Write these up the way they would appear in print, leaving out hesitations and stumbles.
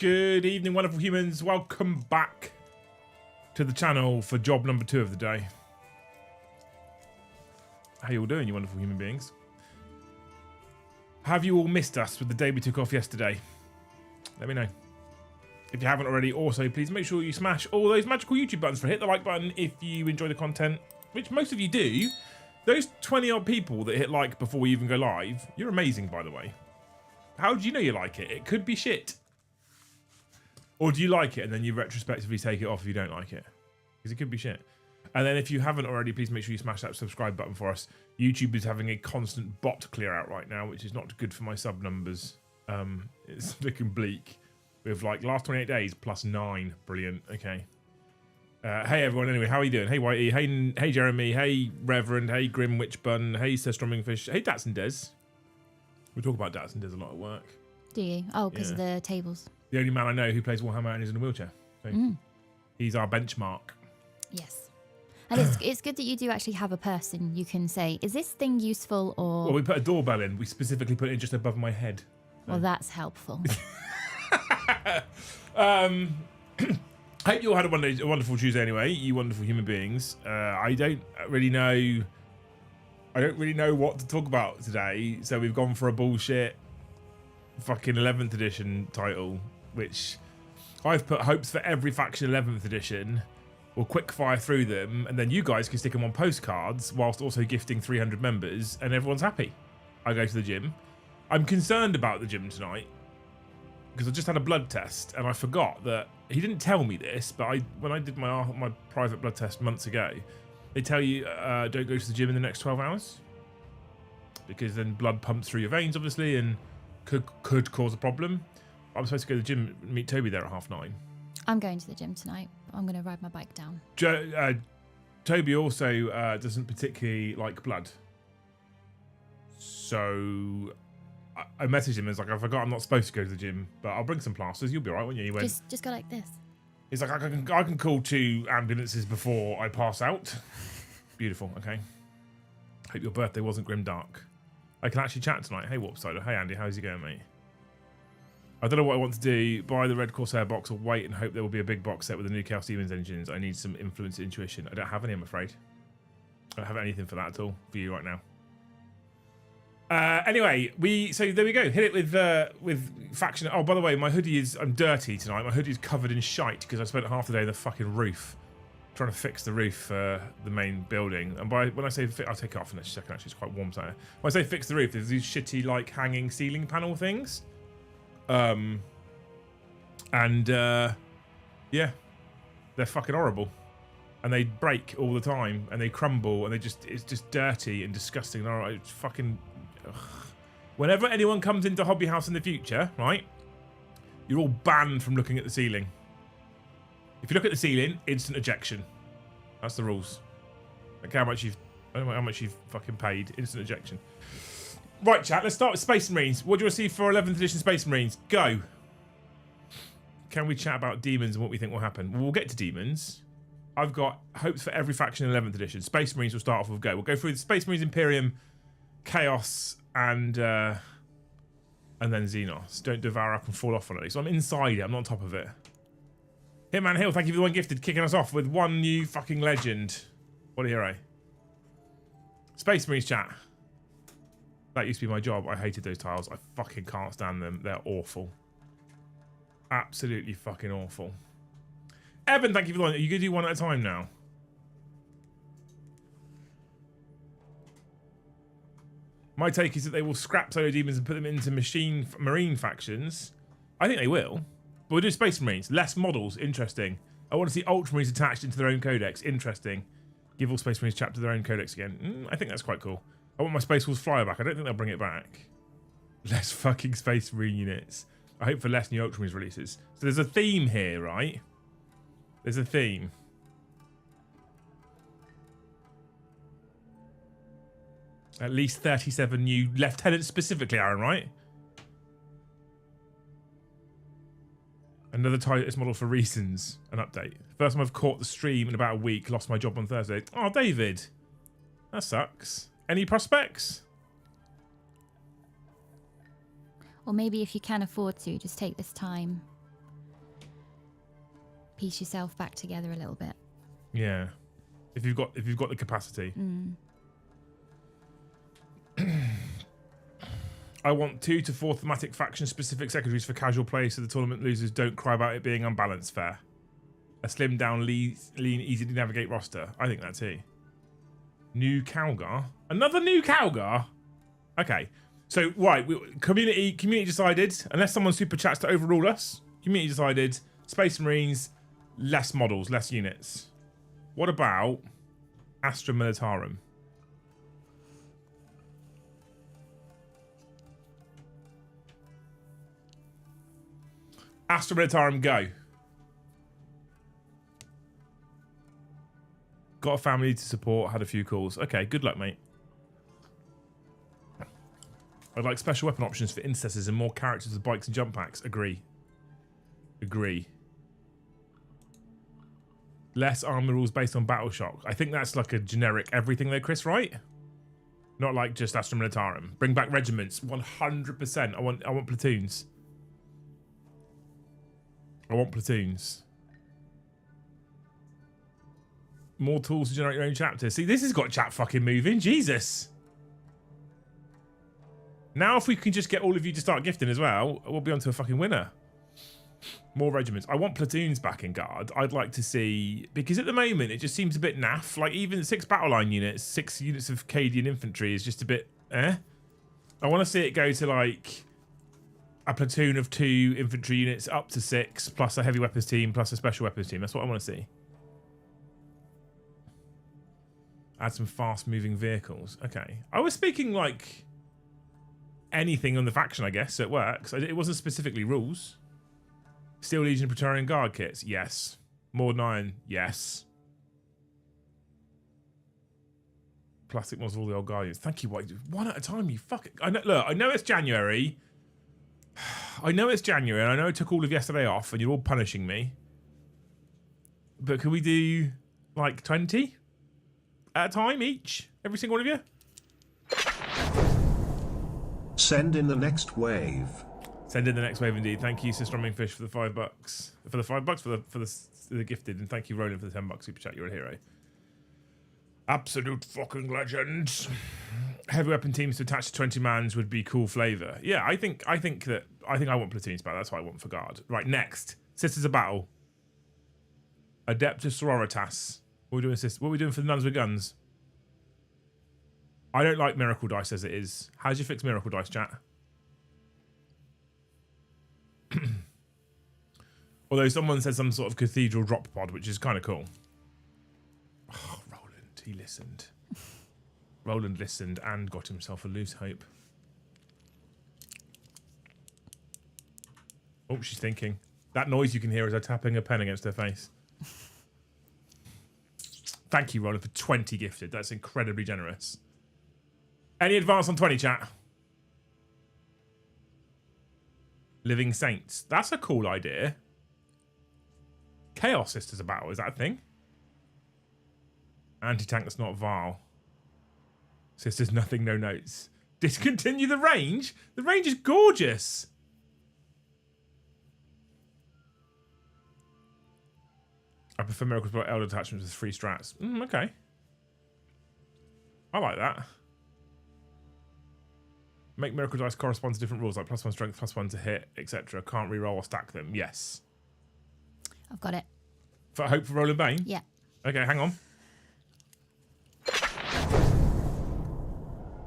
Good evening, wonderful humans. Welcome back to the channel for job number 2 of the day. How you all doing, you wonderful human beings? Have you all missed us with the day we took off yesterday? Let me know. If you haven't already, also please make sure you smash all those magical YouTube buttons for hit the like button if you enjoy the content, which most of you do. Those 20 odd people that hit like before we even go live, you're amazing, by the way. How do you know you like it? It could be shit. Or do you like it and then you retrospectively take it off if you don't like it? Because it could be shit. And then if you haven't already, please make sure you smash that subscribe button for us. YouTube is having a constant bot clear out right now, which is not good for my sub numbers. It's looking bleak. We have like last 28 days plus 9. Brilliant. Okay. Hey everyone. Anyway, how are you doing? Hey Whitey. Hey Jeremy. Hey Reverend. Hey Grim Witch Bun. Hey Sir Strummingfish. Hey Dats and Des. We talk about Dats and Des a lot at work. Do you? Oh, because of the tables. The only man I know who plays Warhammer and is in a wheelchair. So he's our benchmark. Yes. And it's good that you do actually have a person you can say, is this thing useful or... Well, we put a doorbell in. We specifically put it in just above my head. So. Well, that's helpful. Hope you all had a wonderful Tuesday anyway, you wonderful human beings. I don't really know what to talk about today, so we've gone for a bullshit fucking 11th edition title, which I've put hopes for every faction 11th edition. We'll quick fire through them, and then you guys can stick them on postcards whilst also gifting 300 members, and everyone's happy. I go to the gym. I'm concerned about the gym tonight because I just had a blood test, and I forgot that he didn't tell me this, but when I did my private blood test months ago, they tell you don't go to the gym in the next 12 hours because then blood pumps through your veins, obviously, and could cause a problem. I'm supposed to go to the gym and meet Toby there at 9:30. I'm going to the gym tonight. I'm going to ride my bike down. Toby also doesn't particularly like blood. So I messaged him and was like, I forgot I'm not supposed to go to the gym, but I'll bring some plasters. You'll be all right, won't you? He went, just go like this. He's like, I can call 2 ambulances before I pass out. Beautiful, okay. Hope your birthday wasn't grimdark. I can actually chat tonight. Hey, Warpsider. Hey, Andy. How's it going, mate? I don't know what I want to do. Buy the Red Corsair box or wait and hope there will be a big box set with the new Chaos Demons engines. I need some influence intuition. I don't have any, I'm afraid. I don't have anything for that at all for you right now. Anyway, so there we go. Hit it with faction. Oh, by the way, I'm dirty tonight. My hoodie is covered in shite because I spent half the day on the fucking roof trying to fix the roof for the main building. And when I say I'll take it off in a second. Actually, it's quite warm today. When I say fix the roof, there's these shitty like hanging ceiling panel things. Yeah, they're fucking horrible, and they break all the time, and they crumble, and it's just dirty and disgusting. All right, it's fucking. Ugh. Whenever anyone comes into Hobby House in the future, right, you're all banned from looking at the ceiling. If you look at the ceiling, instant ejection. That's the rules. I don't know how much you've fucking paid. Instant ejection. Right, chat, let's start with Space Marines. What do you want to see for 11th edition Space Marines? Go. Can we chat about demons and what we think will happen? Well, we'll get to demons. I've got hopes for every faction in 11th edition. Space Marines will start off with go. We'll go through the Space Marines, Imperium, Chaos, and then Xenos. Don't devour up and fall off on it. So I'm inside it. I'm not on top of it. Hitman Hill, thank you for the one gifted, kicking us off with one new fucking legend. What a hero. Space Marines, chat. That used to be my job. I hated those tiles. I fucking can't stand them. They're awful. Absolutely fucking awful. Evan, thank you for the one. Are you going to do one at a time now? My take is that they will scrap Solo Demons and put them into Marine factions. I think they will. But we'll do Space Marines. Less models. Interesting. I want to see Ultramarines attached into their own codex. Interesting. Give all Space Marines chapter their own codex again. I think that's quite cool. I want my Space Wolves flyer back. I don't think they'll bring it back. Less fucking Space Marine units. I hope for less new Ultramarines releases. So there's a theme here, right? There's a theme. At least 37 new lieutenants specifically, Aaron, right? Another Titus model for reasons. An update. First time I've caught the stream in about a week. Lost my job on Thursday. Oh, David. That sucks. Any prospects? Or maybe if you can afford to, just take this time piece yourself back together a little bit. Yeah. If you've got the capacity. I want 2 to 4 thematic faction-specific secretaries for casual play so the tournament losers don't cry about it being unbalanced. Fair. A slimmed down, lean, easy to navigate roster. I think that too. New Calgar? Another new Calgar? Okay. So, right, community decided, unless someone super chats to overrule us, community decided, Space Marines, less models, less units. What about Astra Militarum? Astra Militarum, go. Got a family to support, had a few calls. Okay, good luck, mate. I'd like special weapon options for intercessors and more characters with bikes and jump packs. Agree. Agree. Less armor rules based on battle shock. I think that's like a generic everything though, Chris, right? Not like just Astra Militarum. Bring back regiments. 100%. I want platoons. I want platoons. More tools to generate your own chapters. See, this has got chat fucking moving. Jesus. Now if we can just get all of you to start gifting as well, we'll be on to a fucking winner. More regiments. I want platoons back in Guard. I'd like to see... Because at the moment, it just seems a bit naff. Like, even 6 battle line units, 6 units of Cadian infantry is just a bit... I want to see it go to, like... a platoon of 2 infantry units up to 6, plus a heavy weapons team, plus a special weapons team. That's what I want to see. Add some fast-moving vehicles. Okay. I was speaking, like... anything on the faction, I guess, so it works. It wasn't specifically rules. Steel Legion Praetorian Guard kits, yes. More Iron, yes. Plastic models of all the old Guardians. Thank you, White. One at a time, you fuck it. Look, I know it's January. I know it's January, and I know I took all of yesterday off, and you're all punishing me. But can we do, like, 20? At a time each? Every single one of you? Send in the next wave. Send in the next wave indeed. Thank you, Sister Fish, for the $5. For the $5 for the gifted, and thank you, Roland, for the $10 super chat. You're a hero. Absolute fucking legend. Heavy weapon teams to attach to 20 mans would be cool flavour. Yeah, I think I want platoons back. That's what I want for Guard. Right, next. Sisters of Battle. Adeptus Sororitas. What are we doing, sis? What are we doing for the nuns with guns? I don't like Miracle Dice as it is. How'd you fix Miracle Dice, chat? Although someone said some sort of cathedral drop pod, which is kind of cool. Oh, Roland, he listened. Roland listened and got himself a loose hope. Oh, she's thinking. That noise you can hear is her tapping a pen against her face. Thank you, Roland, for 20 gifted. That's incredibly generous. Any advance on 20, chat? Living Saints. That's a cool idea. Chaos Sisters of Battle. Is that a thing? Anti-tank that's not Varl. Sisters nothing, no notes. Discontinue the range? The range is gorgeous. I prefer Miracles by Elder attachments with 3 strats. Okay. I like that. Make Miracle Dice correspond to different rules, like +1 strength, +1 to hit, etc. Can't reroll or stack them. Yes. I've got it. For hope for Roland Bane? Yeah. Okay, hang on.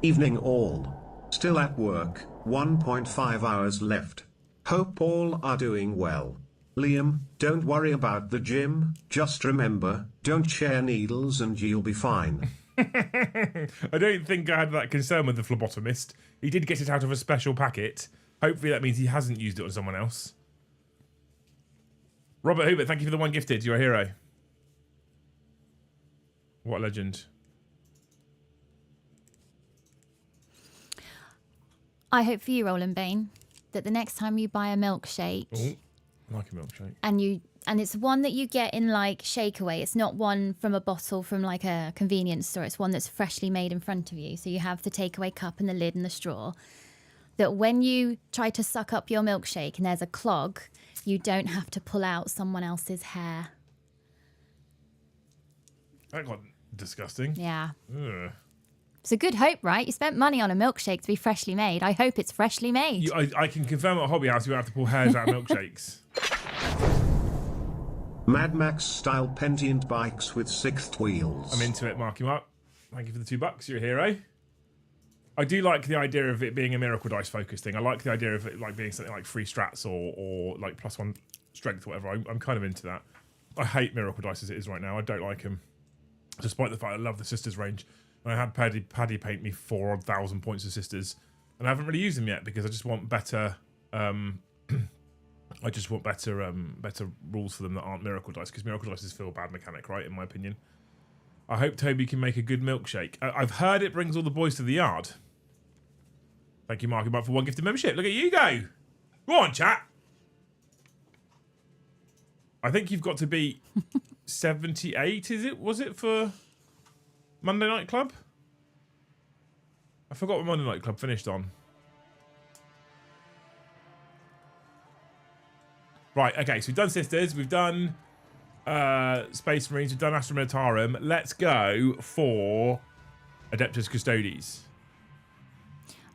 Evening all. Still at work, 1.5 hours left. Hope all are doing well. Liam, don't worry about the gym, just remember, don't share needles and you'll be fine. I don't think I had that concern with the phlebotomist. He did get it out of a special packet. Hopefully that means he hasn't used it on someone else. Robert Hubert, thank you for the 1 gifted. You're a hero. What a legend. I hope for you, Roland Bane, that the next time you buy a milkshake... Ooh, I like a milkshake. And it's one that you get in, like, Shakeaway. It's not one from a bottle from, like, a convenience store. It's one that's freshly made in front of you. So you have the takeaway cup and the lid and the straw. that when you try to suck up your milkshake and there's a clog, you don't have to pull out someone else's hair. That got disgusting. Yeah. Ugh. It's a good hope, right? You spent money on a milkshake to be freshly made. I hope it's freshly made. I can confirm at Hobby House you have to pull hairs out of milkshakes. Mad Max style pentient bikes with 6th wheels. I'm into it, Marky Mark. Thank you for the $2. You're a hero. I do like the idea of it being a miracle dice focus thing. I like the idea of it like being something like 3 strats or like +1 strength or whatever. I'm kind of into that. I hate miracle dice as it is right now. I don't like them. Despite the fact I love the Sisters range. And I had Paddy paint me 4,000 points of Sisters. And I haven't really used them yet because I just want better I just want better rules for them that aren't miracle dice, because miracle dice feel a bad mechanic, right, in my opinion. I hope Toby can make a good milkshake. I've heard it brings all the boys to the yard. Thank you, Marky Mark, for 1 gifted membership. Look at you go. Go on, chat. I think you've got to be 78, is it? Was it for Monday Night Club? I forgot what Monday Night Club finished on. Right, okay, so we've done Sisters, we've done Space Marines, we've done Astra Militarum. Let's go for Adeptus Custodes.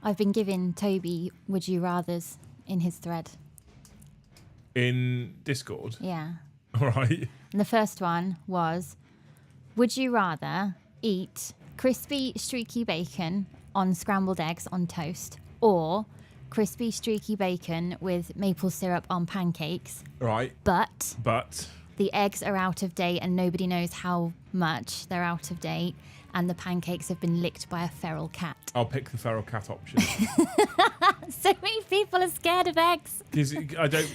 I've been giving Toby would you rathers in his thread. In Discord? Yeah. All right. And the first one was, would you rather eat crispy, streaky bacon on scrambled eggs on toast, or crispy, streaky bacon with maple syrup on pancakes? Right. But the eggs are out of date and nobody knows how much they're out of date, and the pancakes have been licked by a feral cat. I'll pick the feral cat option. So many people are scared of eggs. Because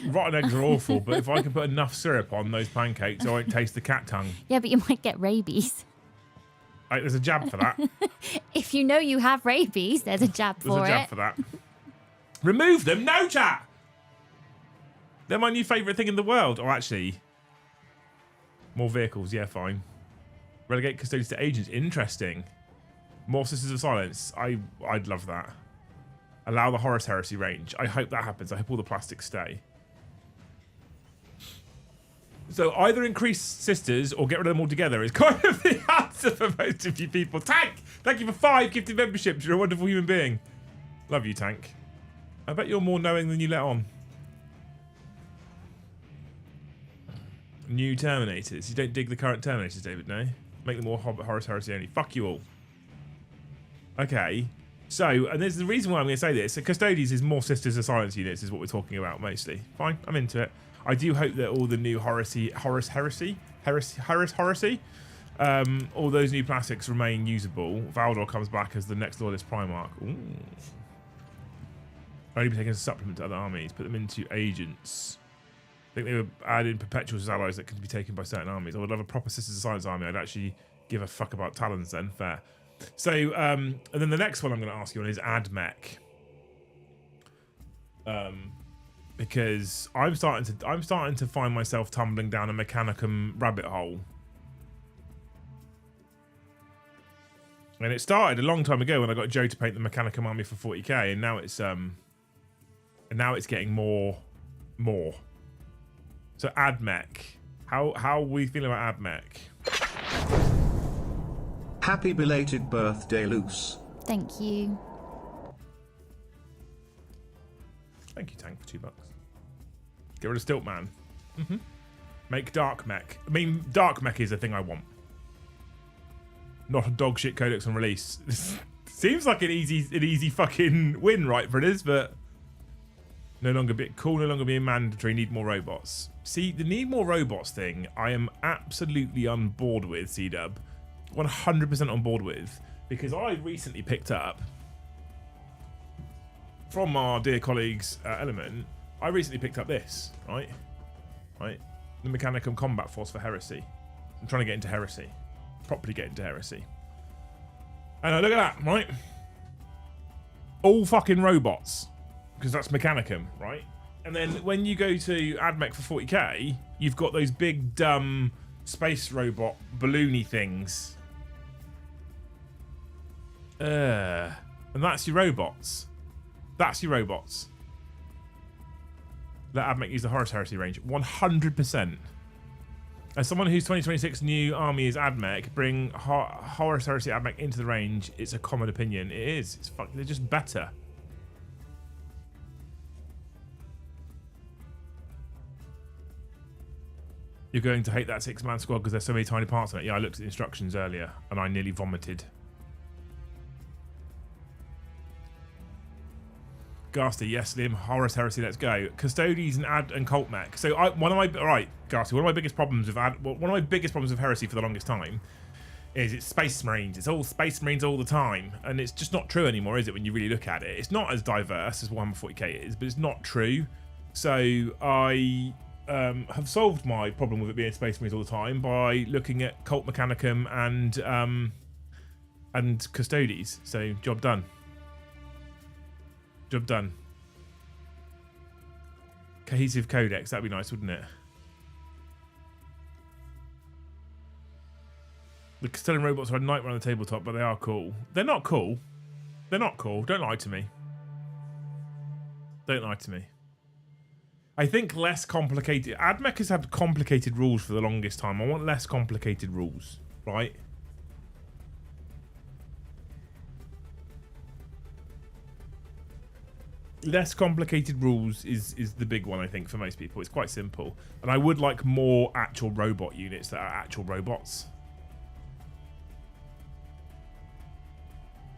rotten eggs are awful, but if I can put enough syrup on those pancakes, I won't taste the cat tongue. Yeah, but you might get rabies. There's a jab for that. If you know you have rabies, there's a jab for it. There's a jab for that. Remove them, no chat! They're my new favourite thing in the world. Oh, actually, more vehicles, yeah, fine. Relegate Custodians to Agents, interesting. More Sisters of Silence, I'd love that. Allow the Horus Heresy range. I hope that happens. I hope all the plastics stay. So either increase Sisters or get rid of them altogether is kind of the answer for most of you people. Tank, thank you for 5 gifted memberships. You're a wonderful human being. Love you, Tank. I bet you're more knowing than you let on. New Terminators. You don't dig the current Terminators, David, no? Make them more Horus Heresy only. Fuck you all. Okay. So, and there's the reason why I'm going to say this. So Custodes is more Sisters of Silence units is what we're talking about mostly. Fine, I'm into it. I do hope that all the new Horus Heresy, all those new plastics remain usable. Valdor comes back as the next Loyalist Primarch. Ooh. Only be taken as a supplement to other armies. Put them into agents. I think they were adding perpetuals as allies that could be taken by certain armies. I would love a proper Sisters of Silence army. I'd actually give a fuck about Talons then. Fair. So, and then the next one I'm going to ask you on is Admech. Because I'm starting to find myself tumbling down a Mechanicum rabbit hole. And it started a long time ago when I got Joe to paint the Mechanicum army for 40k, and now it's getting more. So Admech, how are we feeling about Admech? Happy belated birthday, Luce. Thank you. Thank you, Tank, for $2. Get rid of Stiltman. Make Dark Mech. I mean, Dark Mech is a thing I want. Not a dog shit codex on release. This seems like an easy fucking win, right, for it is, but no longer cool, no longer being mandatory. Need more robots. See, the need more robots thing, I am absolutely on board with, C-Dub. 100% on board with, because I recently picked up from our dear colleagues Element. I recently picked up this, right? The Mechanicum Combat Force for Heresy. I'm trying to get into Heresy. Properly get into Heresy. And look at that, right? All fucking robots. Because that's Mechanicum, right? And then when you go to Admech for 40k, you've got those big, dumb space robot balloony things. And that's your robots. That's your robots. Let Admech use the Horus Heresy range. 100%. As someone whose 2026 new army is Admech, bring Horus Heresy Admech into the range. It's a common opinion. It is. It's they're just better. You're going to hate that 6-man squad because there's so many tiny parts in it. Yeah, I looked at the instructions earlier and I nearly vomited. Ghastly, yes, Liam. Horus Heresy, let's go. Custodes and Cult Mech. So one of my biggest problems with Heresy for the longest time is it's Space Marines. It's all Space Marines all the time, and it's just not true anymore, is it? When you really look at it, it's not as diverse as Warhammer 40k is, but it's not true. So I have solved my problem with it being Space Marines all the time by looking at Cult Mechanicum and Custodes. So job done. Job done. Cohesive Codex, that'd be nice, wouldn't it? The Castellan robots are a nightmare on the tabletop, but they are cool. They're not cool. They're not cool. Don't lie to me. Don't lie to me. I think less complicated. Admech has had complicated rules for the longest time. I want less complicated rules, right? Less complicated rules is the big one, I think, for most people. It's quite simple. And I would like more actual robot units that are actual robots.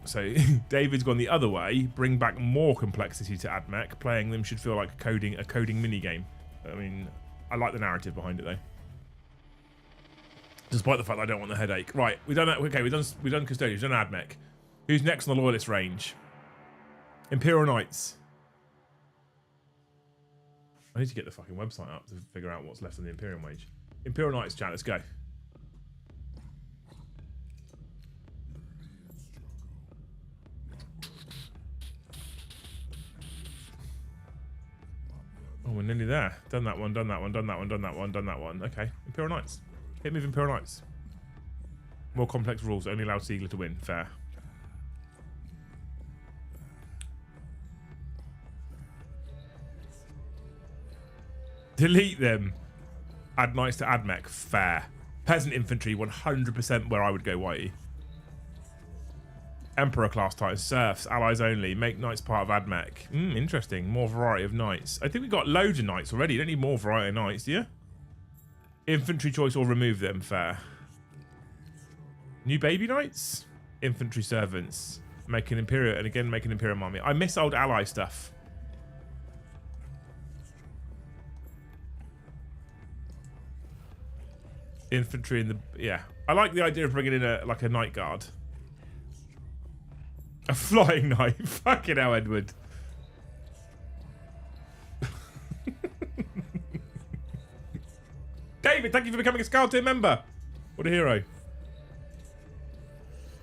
So David's gone the other way. Bring back more complexity to Admech. Playing them should feel like a coding minigame. I mean, I like the narrative behind it, though. Despite the fact that I don't want the headache. Right, we've done that. Okay, we've done Custodians, we've done Admech. Who's next on the Loyalist range? Imperial Knights. I need to get the fucking website up to figure out what's left on the Imperial wage. Imperial Knights chat, let's go. Oh, we're nearly there. Done that one, done that one, done that one, done that one, done that one. Okay, Imperial Knights. Hit me with Imperial Knights. More complex rules, only allow Siegler to win. Fair. Delete them. Add Knights to Admech. Fair. Peasant Infantry, 100% where I would go, Whitey. Emperor class Titans. Serfs. Allies only. Make Knights part of Admech. Interesting. More variety of Knights. I think we've got loads of Knights already. You don't need more variety of Knights, do you? Infantry choice or remove them. Fair. New baby Knights? Infantry servants. Make an Imperial, and again make an Imperial army. I miss old ally stuff. Infantry in the... Yeah. I like the idea of bringing in a Night Guard. A flying knight. Fucking hell, Edward. David, thank you for becoming a Scout member. What a hero.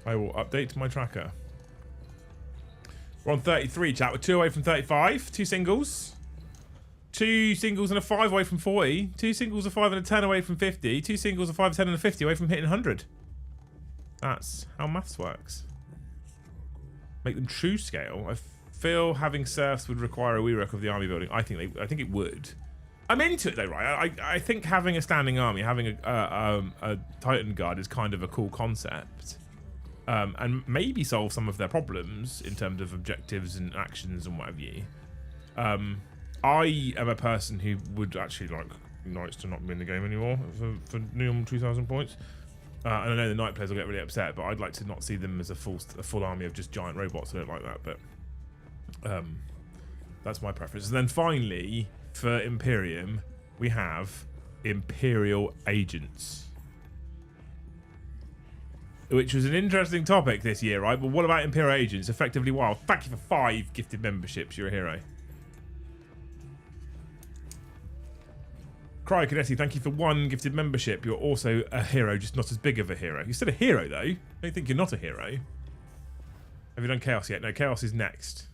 I will update my tracker. We're on 33, chat. We're 2 away from 35. 2 singles. 2 singles and a 5 away from 40. 2 singles, a 5 and a 10 away from 50. 2 singles, a 5, a 10 and a 50 away from hitting 100. That's how maths works. Make them true scale. I feel having serfs would require a rework of the army building. I think it would. I'm into it though, right? I think having a standing army, having a Titan Guard is kind of a cool concept. And maybe solve some of their problems in terms of objectives and actions and what have you. I am a person who would actually like Knights to not be in the game anymore for minimum 2,000 points. And I know the Knight players will get really upset, but I'd like to not see them as a full army of just giant robots. I don't like that, but that's my preference. And then finally, for Imperium, we have Imperial Agents. Which was an interesting topic this year, right? But what about Imperial Agents? Effectively wild. Thank you for 5 gifted memberships. You're a hero. Cry Cadetti, thank you for 1 gifted membership. You're also a hero, just not as big of a hero. You're still a hero, though. I don't think you're not a hero. Have you done Chaos yet? No, Chaos is next.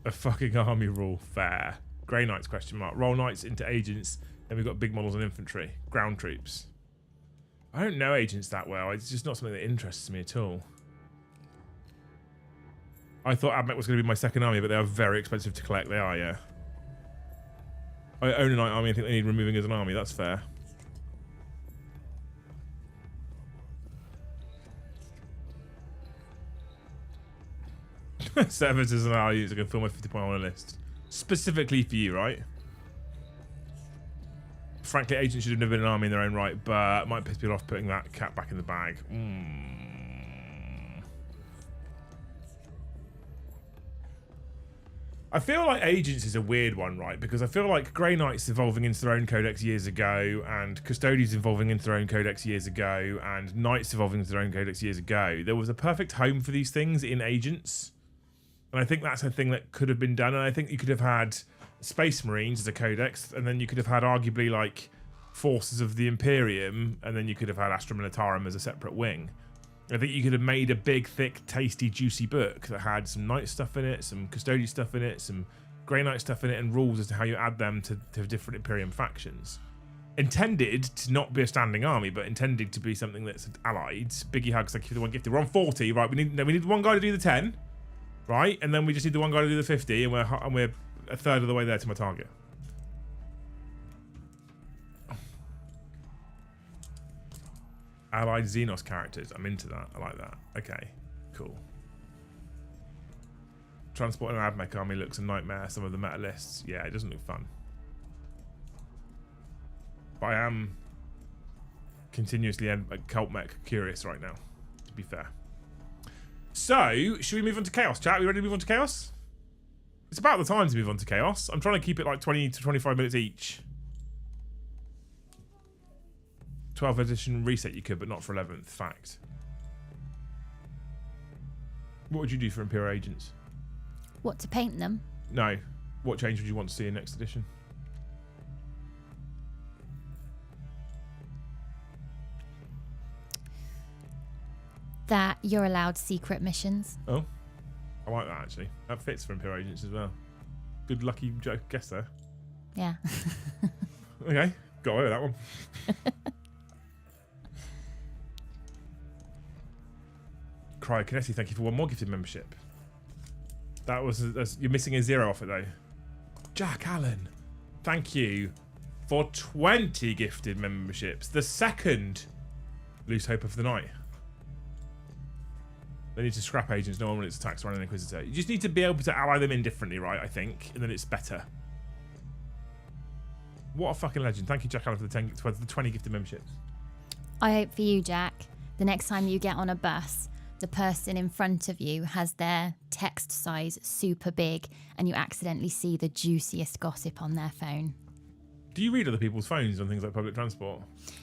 A fucking army rule. Fair. Grey Knights, question mark. Roll Knights into Agents. Then we've got big models and infantry. Ground troops. I don't know agents that well. It's just not something that interests me at all. I thought Admech was going to be my second army, but they are very expensive to collect. They are, yeah. I own a knight army. I think they need removing as an army. That's fair. Services and I'll use. I can fill my 50 point on a list. Specifically for you, right? Frankly, agents should have never been an army in their own right, but might piss people off putting that cat back in the bag. I feel like agents is a weird one, right? Because I feel like Grey Knights evolving into their own codex years ago, and Custodes evolving into their own codex years ago, and Knights evolving into their own codex years ago. There was a perfect home for these things in agents. And I think that's a thing that could have been done. And I think you could have had Space Marines as a codex, and then you could have had arguably like Forces of the Imperium, and then you could have had Astra Militarum as a separate wing. I think you could have made a big, thick, tasty, juicy book that had some Knight stuff in it, some Custodes stuff in it, some Grey Knight stuff in it, and rules as to how you add them to different Imperium factions. Intended to not be a standing army, but intended to be something that's allied. Biggie hugs, thank you for the one gifted. We're on 40, right? We need one guy to do the 10, right? And then we just need the one guy to do the 50, and we're a third of the way there to my target. Allied Xenos characters. I'm into that. I like that. Okay, cool. Transport and Admech army looks a nightmare. Some of the meta lists. Yeah, it doesn't look fun. But I am continuously cult mech curious right now, to be fair. So, should we move on to Chaos, chat? Are we ready to move on to Chaos? It's about the time to move on to Chaos. I'm trying to keep it like 20 to 25 minutes each. 12th edition reset you could, but not for 11th. Fact. What would you do for Imperial agents? What, to paint them? No. What change would you want to see in next edition? That you're allowed secret missions. Oh. I like that, actually. That fits for Imperial agents as well. Good lucky joke guess there. Yeah. Okay. Got away with that one. Cryokinesis, thank you for one more gifted membership. You're missing a 0 off it though. Jack Allen, thank you for 20 gifted memberships. The second loose hope of the night. They need to scrap agents. No one wants attacks around an Inquisitor. You just need to be able to ally them indifferently, right? I think, and then it's better. What a fucking legend! Thank you, Jack Allen, for the 20 gifted memberships. I hope for you, Jack, the next time you get on a bus, the person in front of you has their text size super big and you accidentally see the juiciest gossip on their phone. Do you read other people's phones on things like public transport?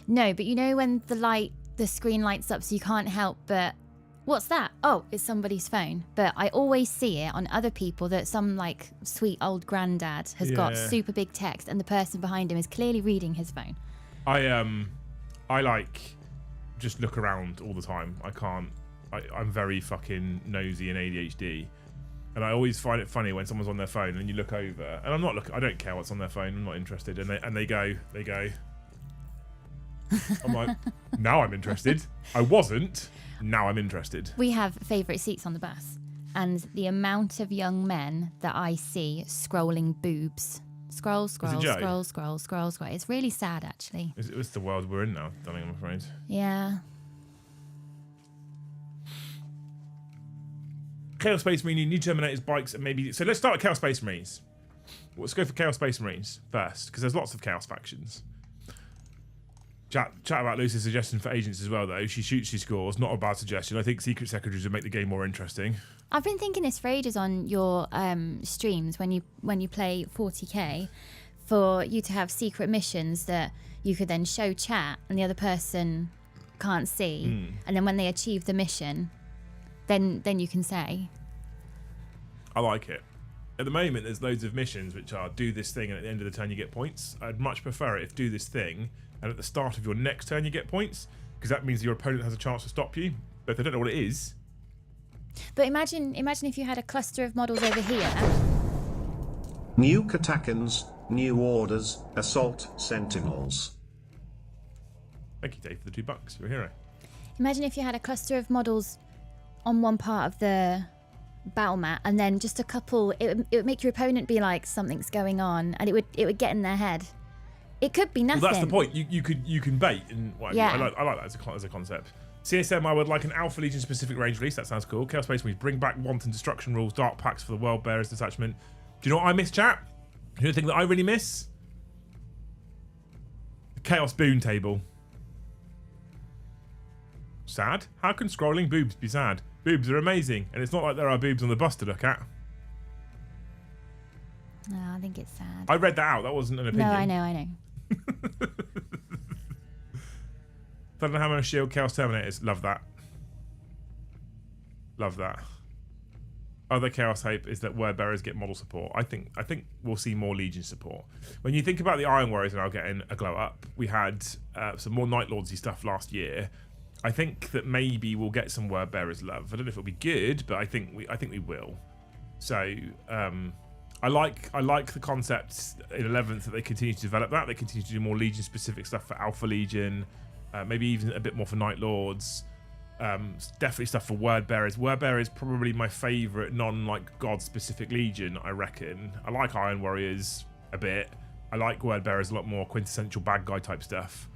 No, but you know when the screen lights up so you can't help but, what's that? Oh, it's somebody's phone. But I always see it on other people that some like sweet old granddad has got super big text and the person behind him is clearly reading his phone. I like just look around all the time. I'm very fucking nosy and ADHD, and I always find it funny when someone's on their phone and you look over, and I'm not looking. I don't care what's on their phone. I'm not interested, and they go. I'm like, now I'm interested. I wasn't. Now I'm interested. We have favourite seats on the bus, and the amount of young men that I see scrolling boobs. Scroll. It's really sad, actually. It's the world we're in now, darling, I'm afraid. Yeah. Chaos Space Marine, new Terminators, bikes, and maybe... So let's start with Chaos Space Marines. Let's go for Chaos Space Marines first, because there's lots of Chaos factions. Chat about Lucy's suggestion for agents as well, though. She shoots, she scores. Not a bad suggestion. I think Secret Secretaries would make the game more interesting. I've been thinking this for ages on your streams when you play 40k, for you to have secret missions that you could then show chat and the other person can't see, and then when they achieve the mission, then you can say. I like it. At the moment, there's loads of missions which are do this thing and at the end of the turn you get points. I'd much prefer it if do this thing and at the start of your next turn you get points, because that means your opponent has a chance to stop you. But if they don't know what it is... But imagine if you had a cluster of models over here. New Katakans, new orders, assault sentinels. Thank you, Dave, for the $2. You're a hero. Imagine if you had a cluster of models on one part of the battle mat, and then just a couple. It would make your opponent be like, something's going on, and it would get in their head. It could be nothing. Well, that's the point. You can bait, and Yeah. I like that as a concept. CSM, I would like an Alpha Legion specific range release. That sounds cool. Chaos Space Marines, bring back Wanton Destruction rules, Dark Packs for the World Bearers detachment. Do you know what I miss, chat? You know the thing that I really miss? The Chaos Boon table. Sad? How can scrolling boobs be sad? Boobs are amazing, and it's not like there are boobs on the bus to look at. No, I think it's sad. I read that out. That wasn't an opinion. No, I know. Thunderhammer, Shield, Chaos Terminators. Love that. Love that. Other Chaos hype is that Word Bearers get model support. I think we'll see more Legion support. When you think about the Iron Warriors now getting a glow up, we had some more Night Lordsy stuff last year. I think that maybe we'll get some Word Bearers love. I don't know if it'll be good, but I think we will. So I like the concept in 11th that they continue to develop that. They continue to do more Legion specific stuff for Alpha Legion. Maybe even a bit more for Night Lords. Definitely stuff for Word Bearers. Word Bearer is probably my favourite god specific Legion, I reckon. I like Iron Warriors a bit. I like Word Bearers a lot more, quintessential bad guy type stuff.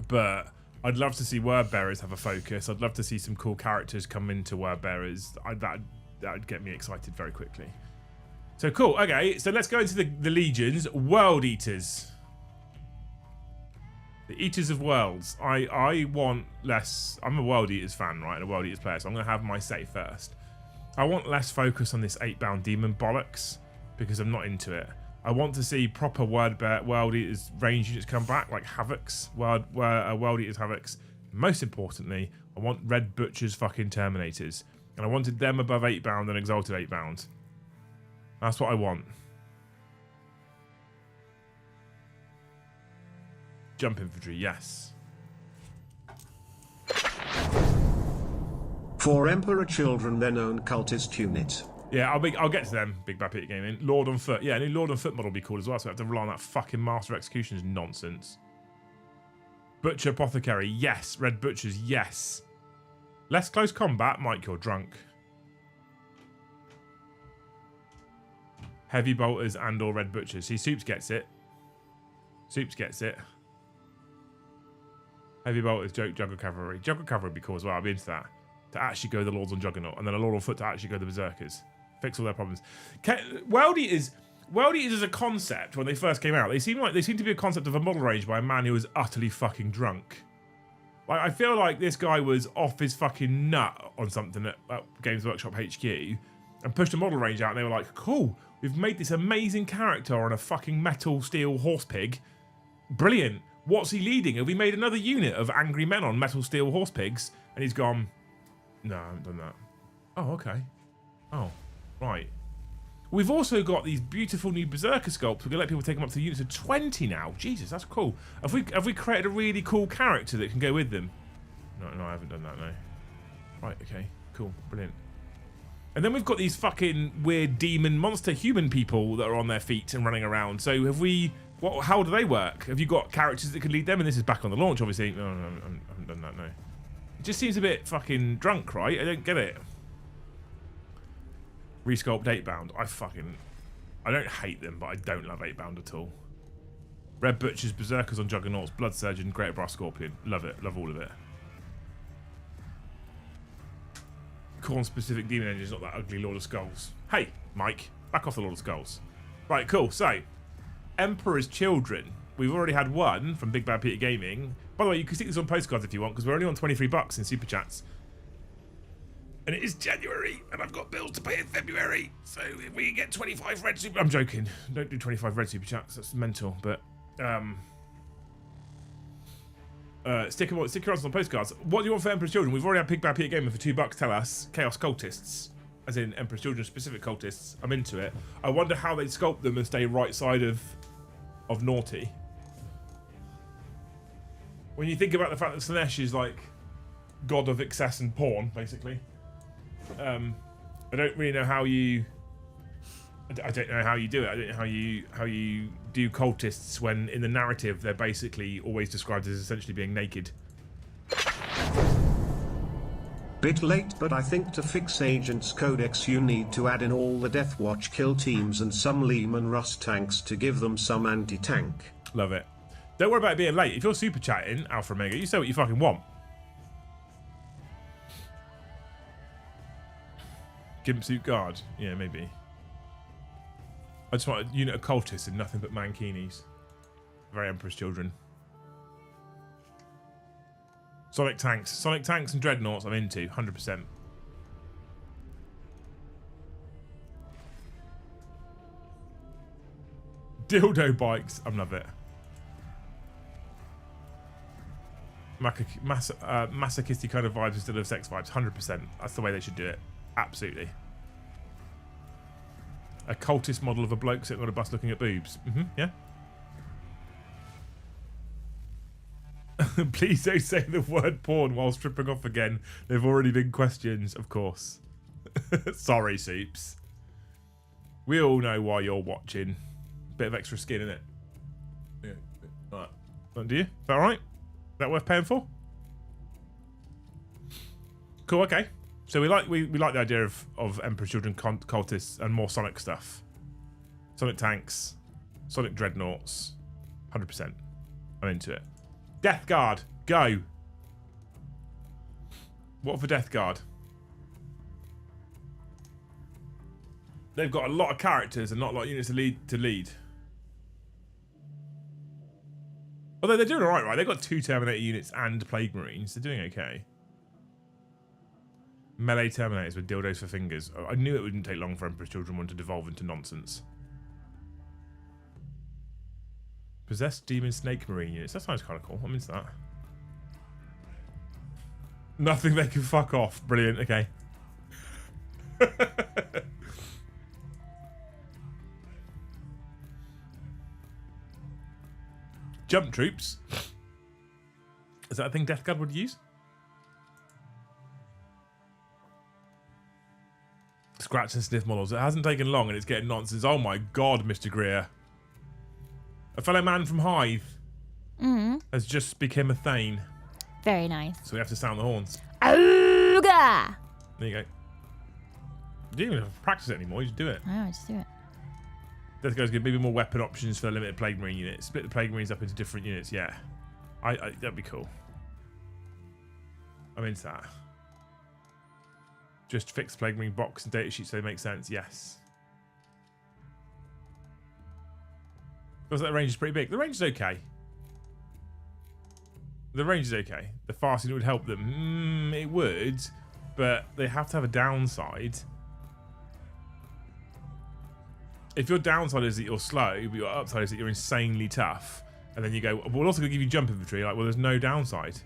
But I'd love to see Word Bearers have a focus. I'd love to see some cool characters come into Word Bearers. That would get me excited very quickly. So cool. Okay, so let's go into the Legions. World Eaters. The Eaters of Worlds. I want less. I'm a World Eaters fan, right? And a World Eaters player, so I'm going to have my say first. I want less focus on this 8-bound demon bollocks because I'm not into it. I want to see proper World Eaters range units come back, like Havocs, World Eaters Havocs. Most importantly, I want Red Butchers fucking Terminators. And I wanted them above 8-bound and Exalted 8-bound. That's what I want. Jump infantry, yes. For Emperor children, their known cultist unit. Yeah, I'll get to them. Big Bad Pit Gaming. Lord on Foot. Yeah, a new Lord on Foot model will be cool as well, so I have to rely on that fucking Master of Executions nonsense. Butcher Apothecary, yes. Red Butchers, yes. Less close combat, Mike, you're drunk. Heavy Bolters and or Red Butchers. See, Soups gets it. Soups gets it. Heavy Bolters, Juggle Cavalry. Juggle Cavalry would be cool as well. I'll be into that. To actually go the Lords on Juggernaut. And then a Lord on Foot to actually go the Berserkers. Fix all their problems. World Eaters as a concept, when they first came out, they seem to be a concept of a model range by a man who was utterly fucking drunk. Like, I feel like this guy was off his fucking nut on something at Games Workshop HQ and pushed a model range out, and they were like, cool, we've made this amazing character on a fucking metal steel horse pig. Brilliant. What's he leading? Have we made another unit of angry men on metal steel horse pigs? And he's gone, no, I haven't done that. Oh, okay. Oh, right. We've also got these beautiful new Berserker sculpts. We're going to let people take them up to units of 20 now. Jesus, that's cool. Have we created a really cool character that can go with them? No, I haven't done that, no. Right, okay. Cool. Brilliant. And then we've got these fucking weird demon monster human people that are on their feet and running around. So have we... how do they work? Have you got characters that can lead them? And this is back on the launch, obviously. No, I haven't done that, no. It just seems a bit fucking drunk, right? I don't get it. Resculpt 8-bound. I don't hate them, but I don't love 8-bound at all. Red Butchers, Berserkers on Juggernauts, Blood Surgeon, Greater Brass Scorpion. Love it. Love all of it. Corn-specific demon engine is not that ugly Lord of Skulls. Hey, Mike. Back off the Lord of Skulls. Right, cool. So, Emperor's Children. We've already had one from Big Bad Peter Gaming. By the way, you can stick this on postcards if you want, because we're only on $23 in Super Chats. And it is January, and I've got bills to pay in February. So if we get 25 red super... I'm joking. Don't do 25 red super chats. That's mental. But stick your answers on postcards. What do you want for Emperor's Children? We've already had Big Bad Peter Gamer for $2. Tell us. Chaos Cultists. As in Emperor's Children, specific cultists. I'm into it. I wonder how they'd sculpt them and stay right side of naughty. When you think about the fact that Slanesh is like god of excess and porn, basically. I don't really know how you I don't know how you do it. I don't know how you do cultists when in the narrative they're basically always described as essentially being naked. Bit late, but I think to fix Agents Codex you need to add in all the Death Watch kill teams and some Lehman Russ tanks to give them some anti-tank. Love it. Don't worry about it being late. If you're super chatting, Alpha Omega, you say what you fucking want. Gimp suit guard. Yeah, maybe. I just want a unit of cultists and nothing but mankinis. Very Emperor's Children. Sonic tanks and dreadnoughts I'm into, 100%. Dildo bikes, I love it. Masochistic kind of vibes instead of sex vibes, 100%. That's the way they should do it, absolutely. A cultist model of a bloke sitting on a bus looking at boobs. Yeah. Please don't say the word porn while stripping off again. They've already been questions, of course. Sorry, Soups. We all know why you're watching. Bit of extra skin, innit? Yeah. Alright. Do you? Is that alright? Is that worth paying for? Cool, okay. So we like the idea of Emperor's Children cultists and more Sonic stuff. Sonic tanks, Sonic dreadnoughts, 100%. I'm into it. Death Guard, go. What for Death Guard? They've got a lot of characters and not a lot of units to lead. Although they're doing alright, right? They've got 2 Terminator units and Plague Marines. They're doing okay. Melee Terminators with dildos for fingers. I knew it wouldn't take long for Emperor's Children 1 to devolve into nonsense. Possessed Demon Snake Marine units. That sounds kind of cool. I'm into that. Nothing they can fuck off. Brilliant. Okay. Jump troops. Is that a thing Death Guard would use? Scratch and sniff models. It hasn't taken long and it's getting nonsense. Oh my god, Mr. Greer. A fellow man from Hythe has just become a Thane. Very nice. So we have to sound the horns. Ooga! There you go. You don't even have to practice it anymore, you just do it. Oh, just do it. Death Guard's good. Maybe more weapon options for the limited Plague Marine unit. Split the Plague Marines up into different units, yeah. That'd be cool. I'm into that. Just fix Plague Marine box and data sheets so they make sense, yes. Feels like the range is pretty big. The range is okay. The range is okay. The fasting would help them. It would, but they have to have a downside. If your downside is that you're slow, but your upside is that you're insanely tough, and then you go, we're also going to give you jump infantry, like, well, there's no downside.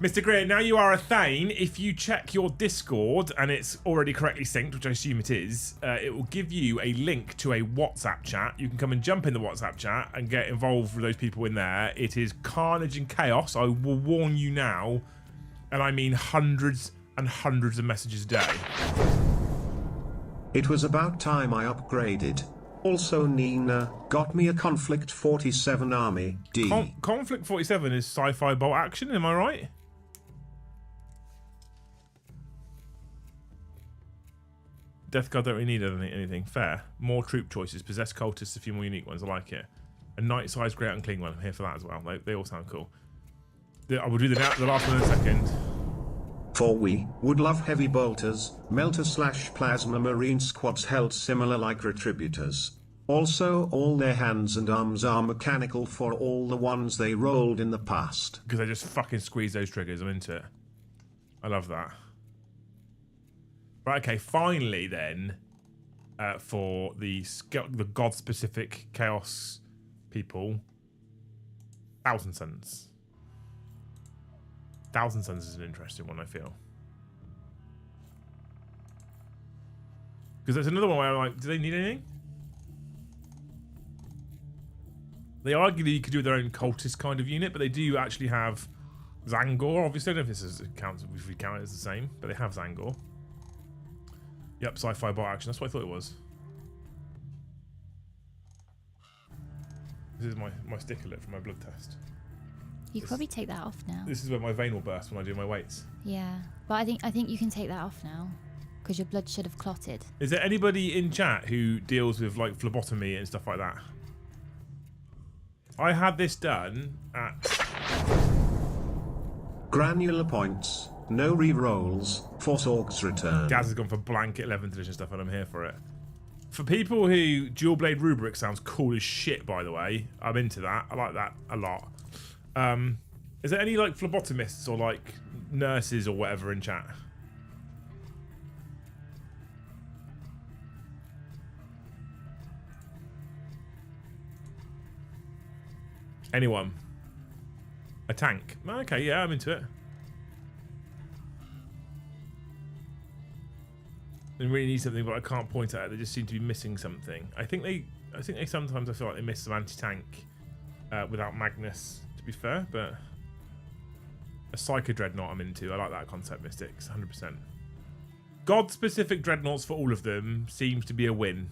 Mr. Greer, now you are a Thane. If you check your Discord and it's already correctly synced, which I assume it is, it will give you a link to a WhatsApp chat. You can come and jump in the WhatsApp chat and get involved with those people in there. It is carnage and chaos. I will warn you now. And I mean hundreds and hundreds of messages a day. It was about time I upgraded. Also, Nina got me a Conflict 47 army. D. Conflict 47 is sci-fi bolt action, am I right? Death Guard don't really need anything. Fair. More troop choices. Possessed cultists, a few more unique ones. I like it. A knight-sized great unclean one. I'm here for that as well. They all sound cool. I will do the last one in a second. For we would love heavy bolters, melter/plasma marine squads held similar like retributors. Also, all their hands and arms are mechanical for all the ones they rolled in the past. Because they just fucking squeeze those triggers. I'm into it. I love that. Right, okay, finally then, for the god-specific chaos people, Thousand Suns. Thousand Suns is an interesting one, I feel. Because there's another one where I'm like, do they need anything? They arguably could do their own cultist kind of unit, but they do actually have Zangor. Obviously, I don't know if this counts, if we count it as the same, but they have Zangor. Yep, sci-fi bot action. That's what I thought it was. This is my sticker lip for my blood test. You could probably take that off now. This is where my vein will burst when I do my weights. Yeah, but I think you can take that off now because your blood should have clotted. Is there anybody in chat who deals with like phlebotomy and stuff like that? I had this done at Granular points, no re-rolls, Force Orcs return. Gaz has gone for blanket 11th edition stuff and I'm here for it. For people who dual blade rubric sounds cool as shit, by the way, I'm into that. I like that a lot. Is there any like phlebotomists or like nurses or whatever in chat? Anyone? A tank? Okay, yeah, I'm into it. They really need something, but I can't point at it. They just seem to be missing something. I think they sometimes I feel like they miss some anti-tank without Magnus, to be fair, but a Psycho Dreadnought I'm into. I like that concept, Mystics, 100%. God-specific Dreadnoughts for all of them seems to be a win.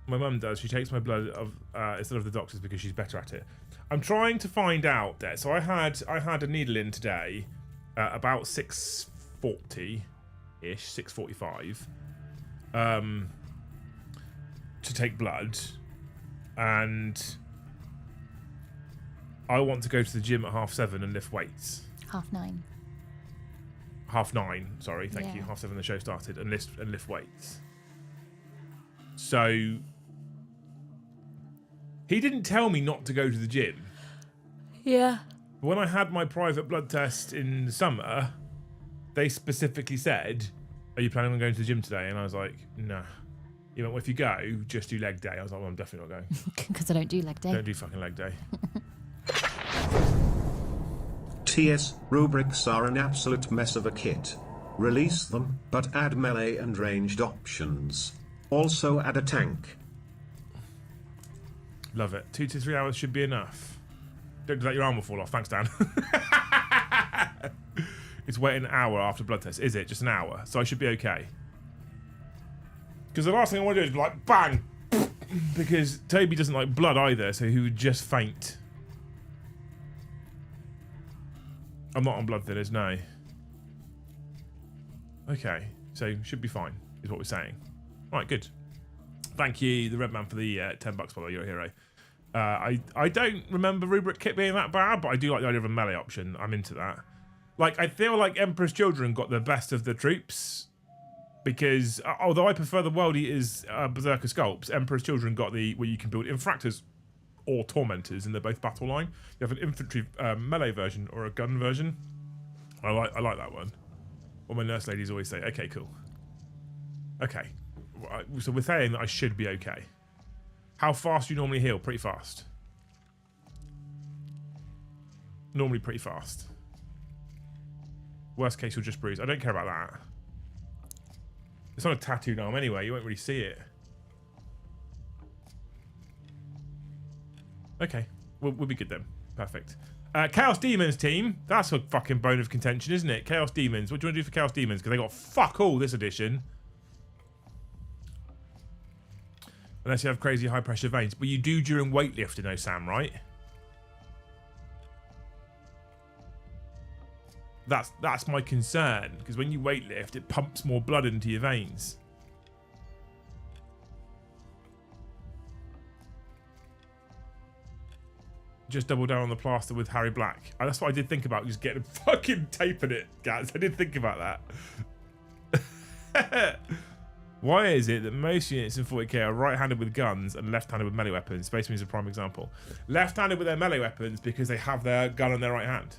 My mum does. She takes my blood instead of the doctor's because she's better at it. I'm trying to find out there. So I had a needle in today, about 6:40-ish, 6:45, to take blood, and I want to go to the gym at 7:30 and lift weights. 9:30. 9:30. Sorry, thank you. 7:30 the show started and lift weights. So he didn't tell me not to go to the gym. Yeah. When I had my private blood test in the summer, they specifically said, "Are you planning on going to the gym today?" And I was like, "No." He went, "Well, if you go, just do leg day." I was like, "Well, I'm definitely not going." Because I don't do leg day. Don't do fucking leg day. TS rubrics are an absolute mess of a kit. Release them, but add melee and ranged options. Also add a tank. Love it. 2 to 3 hours should be enough. Don't do that, your arm will fall off. Thanks, Dan. It's waiting an hour after blood test. Is it? Just an hour. So I should be okay. Because the last thing I want to do is be like, bang! Because Toby doesn't like blood either, so he would just faint. I'm not on blood thinners, no. Okay, so should be fine, is what we're saying. Right, good. Thank you, the Red Man, for the $10, by the way, you're a hero. I don't remember rubric kit being that bad, but I do like the idea of a melee option. I'm into that. Like, I feel like Emperor's Children got the best of the troops, because although I prefer the World Eaters Berserker Sculpts, Emperor's Children got the where you can build Infractors or Tormentors, and they're both battle line. You have an infantry melee version or a gun version. I like that one. Well, my nurse ladies always say, "Okay, cool." Okay, so we're saying that I should be okay. How fast do you normally heal? Pretty fast. Normally pretty fast. Worst case, you'll just bruise. I don't care about that. It's not a tattooed arm anyway. You won't really see it. Okay, we'll be good then. Perfect. Chaos Demons team. That's a fucking bone of contention, isn't it? Chaos Demons. What do you want to do for Chaos Demons? Because they got fuck all this edition. Unless you have crazy high pressure veins. But you do during weightlifting though, Sam, right? That's my concern. Because when you weightlift, it pumps more blood into your veins. Just double down on the plaster with Harry Black. That's what I did think about, just getting fucking taping it, guys. I did think about that. Why is it that most units in 40k are right-handed with guns and left-handed with melee weapons? Space Marine is a prime example. Left-handed with their melee weapons because they have their gun in their right hand.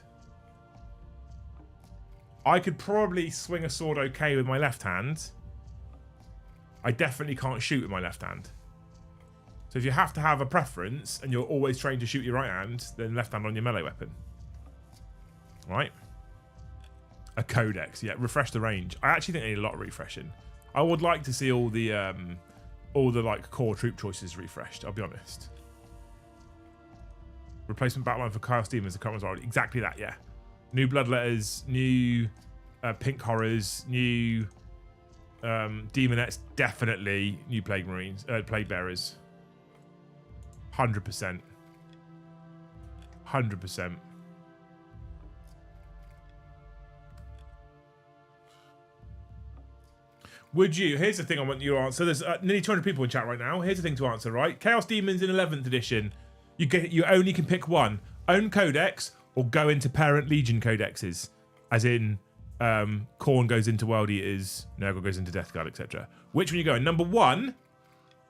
I could probably swing a sword okay with my left hand. I definitely can't shoot with my left hand. So if you have to have a preference and you're always trained to shoot your right hand, then left hand on your melee weapon. Right? A codex, yeah. Refresh the range. I actually think they need a lot of refreshing. I would like to see all the like core troop choices refreshed. I'll be honest. Replacement battleline for Chaos Demons. The current ones are exactly that. Yeah. New bloodletters, new Pink Horrors, new Demonettes, definitely new Plague Marines, Plague Bearers. 100%. 100%. Would you? Here's the thing I want you to answer. There's nearly 200 people in chat right now. Here's the thing to answer, right? Chaos Demons in 11th edition. You only can pick one. Own codex or go into Parent Legion codexes. As in, Khorne goes into World Eaters, Nurgle goes into Death Guard, etc. Which one you go in? Number 1,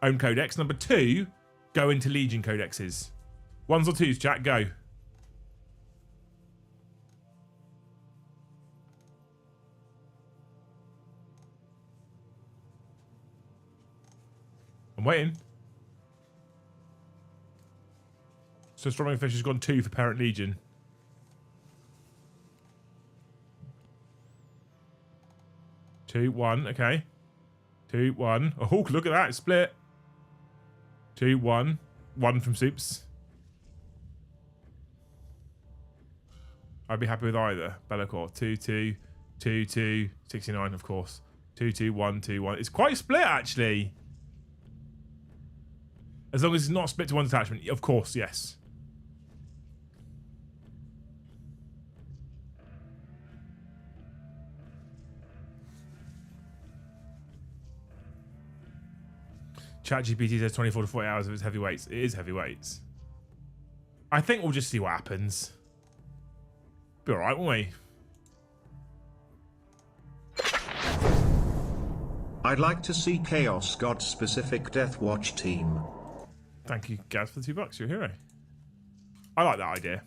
own codex. Number 2, go into Legion codexes. 1s or 2s, chat, go. I'm waiting. So Storming Fish has gone 2 for Parent Legion. Two, 1, okay. 2, 1. Oh, look at that, split. 2, 1. 1 from Soups. I'd be happy with either. Bellacore. 2, 2, 2, 2, 69, of course. 2, 2, 1, 2, 1. It's quite split, actually. As long as it's not split to one detachment. Of course, yes. ChatGPT says 24 to 40 hours of its heavyweights. It is heavyweights. I think we'll just see what happens. Be alright, won't we? I'd like to see Chaos God specific Death Watch team. Thank you, Gaz, for the $2. You're a hero. I like that idea.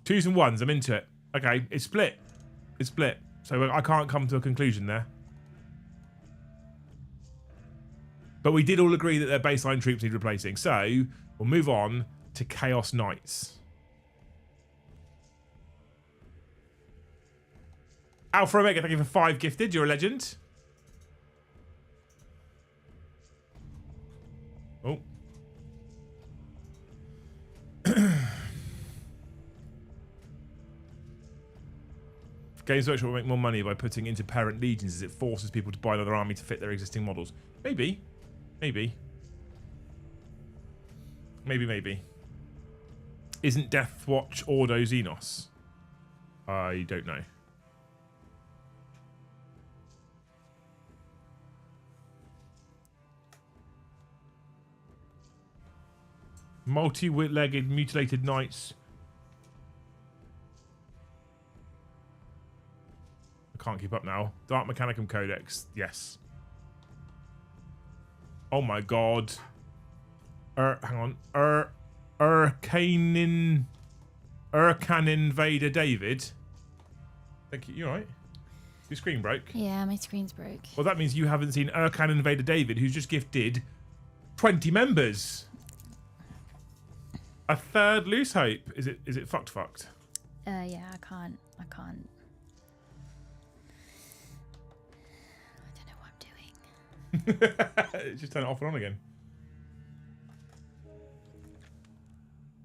2s and 1s. I'm into it. Okay, it's split. It's split. So I can't come to a conclusion there. But we did all agree that their baseline troops need replacing. So we'll move on to Chaos Knights. Alpha Omega, thank you for 5 gifted. You're a legend. Oh. Games Workshop will make more money by putting into Parent Legions as it forces people to buy another army to fit their existing models. Maybe. Maybe. Maybe. Isn't Death Watch Ordo Xenos? I don't know. Multi-legged mutilated knights. I can't keep up now. Dark Mechanicum Codex. Yes. Oh my god. Hang on. Urcanin Vader David. Thank you. You alright? Your screen broke? Yeah, my screen's broke. Well, that means you haven't seen Urcanin Vader David, who's just gifted 20 members. A third Loose Hope. Is it fucked? Yeah, I can't. I don't know what I'm doing. Just turn it off and on again.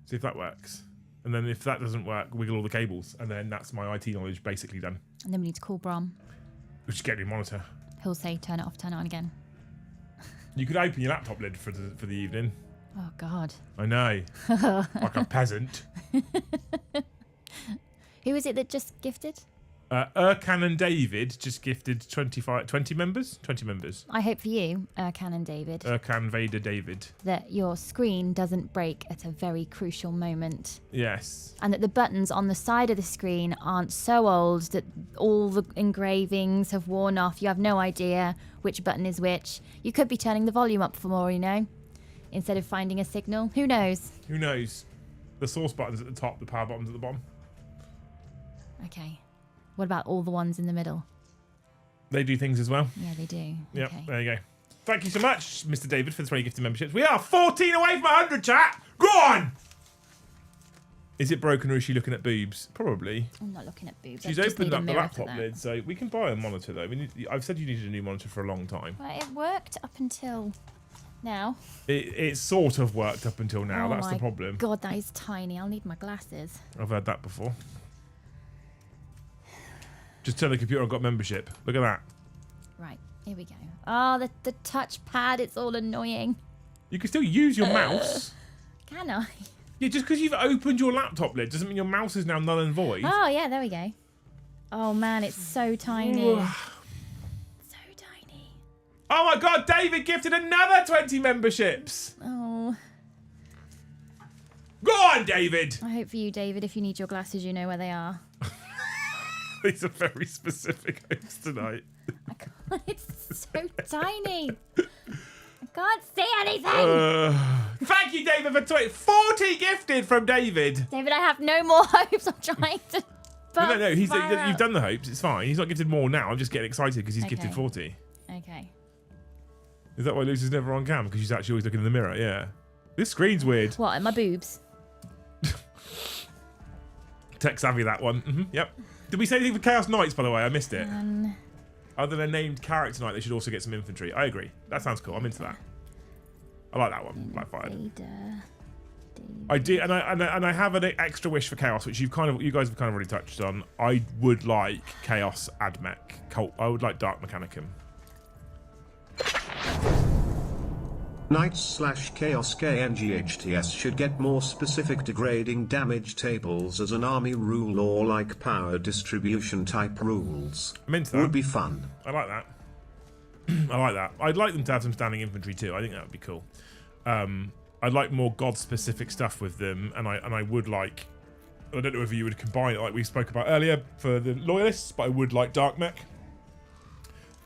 See if that works. And then if that doesn't work, wiggle all the cables. And then that's my IT knowledge basically done. And then we need to call Brom. We'll just get a new monitor. He'll say turn it off, turn it on again. You could open your laptop lid for the evening. Oh, God. I know. Like a peasant. Who is it that just gifted? Urcanin David just gifted 20 members? 20 members. I hope for you, Canon David, Urcan Vader David. that your screen doesn't break at a very crucial moment. Yes. And that the buttons on the side of the screen aren't so old that all the engravings have worn off. You have no idea which button is which. You could be turning the volume up for more, you know, instead of finding a signal. Who knows? Who knows? The source button's at the top, the power button's at the bottom. Okay. What about all the ones in the middle? They do things as well. Yeah, they do. Yep, Okay. there you go. Thank you so much, Mr. David, for the 20 gifted memberships. We are 14 away from 100, chat! Go on! Is it broken or is she looking at boobs? Probably. I'm not looking at boobs. She's I just opened need a up the mirror for laptop that. lid, so we can buy a monitor, though. I've said you needed a new monitor for a long time. Well, it worked up until now. It sort of worked up until now. Oh That's the my problem. God, that is tiny. I'll need my glasses. I've heard that before. Just turn the computer on, got membership. Look at that. Right, here we go. Oh, the touchpad, it's all annoying. You can still use your mouse. Can I? Yeah, just because you've opened your laptop lid doesn't mean your mouse is now null and void. Oh, yeah, there we go. Oh, man, it's so tiny. So tiny. Oh my god, David gifted another 20 memberships. Oh. Go on, David. I hope for you, David, if you need your glasses, you know where they are. These are very specific hopes tonight. I can't, it's so tiny. I can't see anything. Thank you, David, for 40 gifted from David. David, I have no more hopes. I'm trying to. No, you've done the hopes. It's fine. He's not gifted more now. I'm just getting excited because he's gifted 40. Okay. Is that why Lucy's never on cam? Because she's actually always looking in the mirror. Yeah. This screen's weird. What, at my boobs? Tech savvy, that one. Yep. Did we say anything for Chaos Knights, by the way? I missed it. Other than a named character tonight, they should also get some infantry. I agree. That sounds cool. I'm into that. I like that one. Black Fired. I do, and I have an extra wish for Chaos, which you guys have kind of already touched on. I would like Chaos Admech Cult. I would like Dark Mechanicum. Knights/Chaos KNGHTS should get more specific degrading damage tables as an army rule or like power distribution type rules. I'm into that. Would be fun. I like that. I like that. I'd like them to have some standing infantry too. I think that would be cool. I'd like more god-specific stuff with them, and I would like. I don't know if you would combine it like we spoke about earlier for the loyalists, but I would like Dark Mech.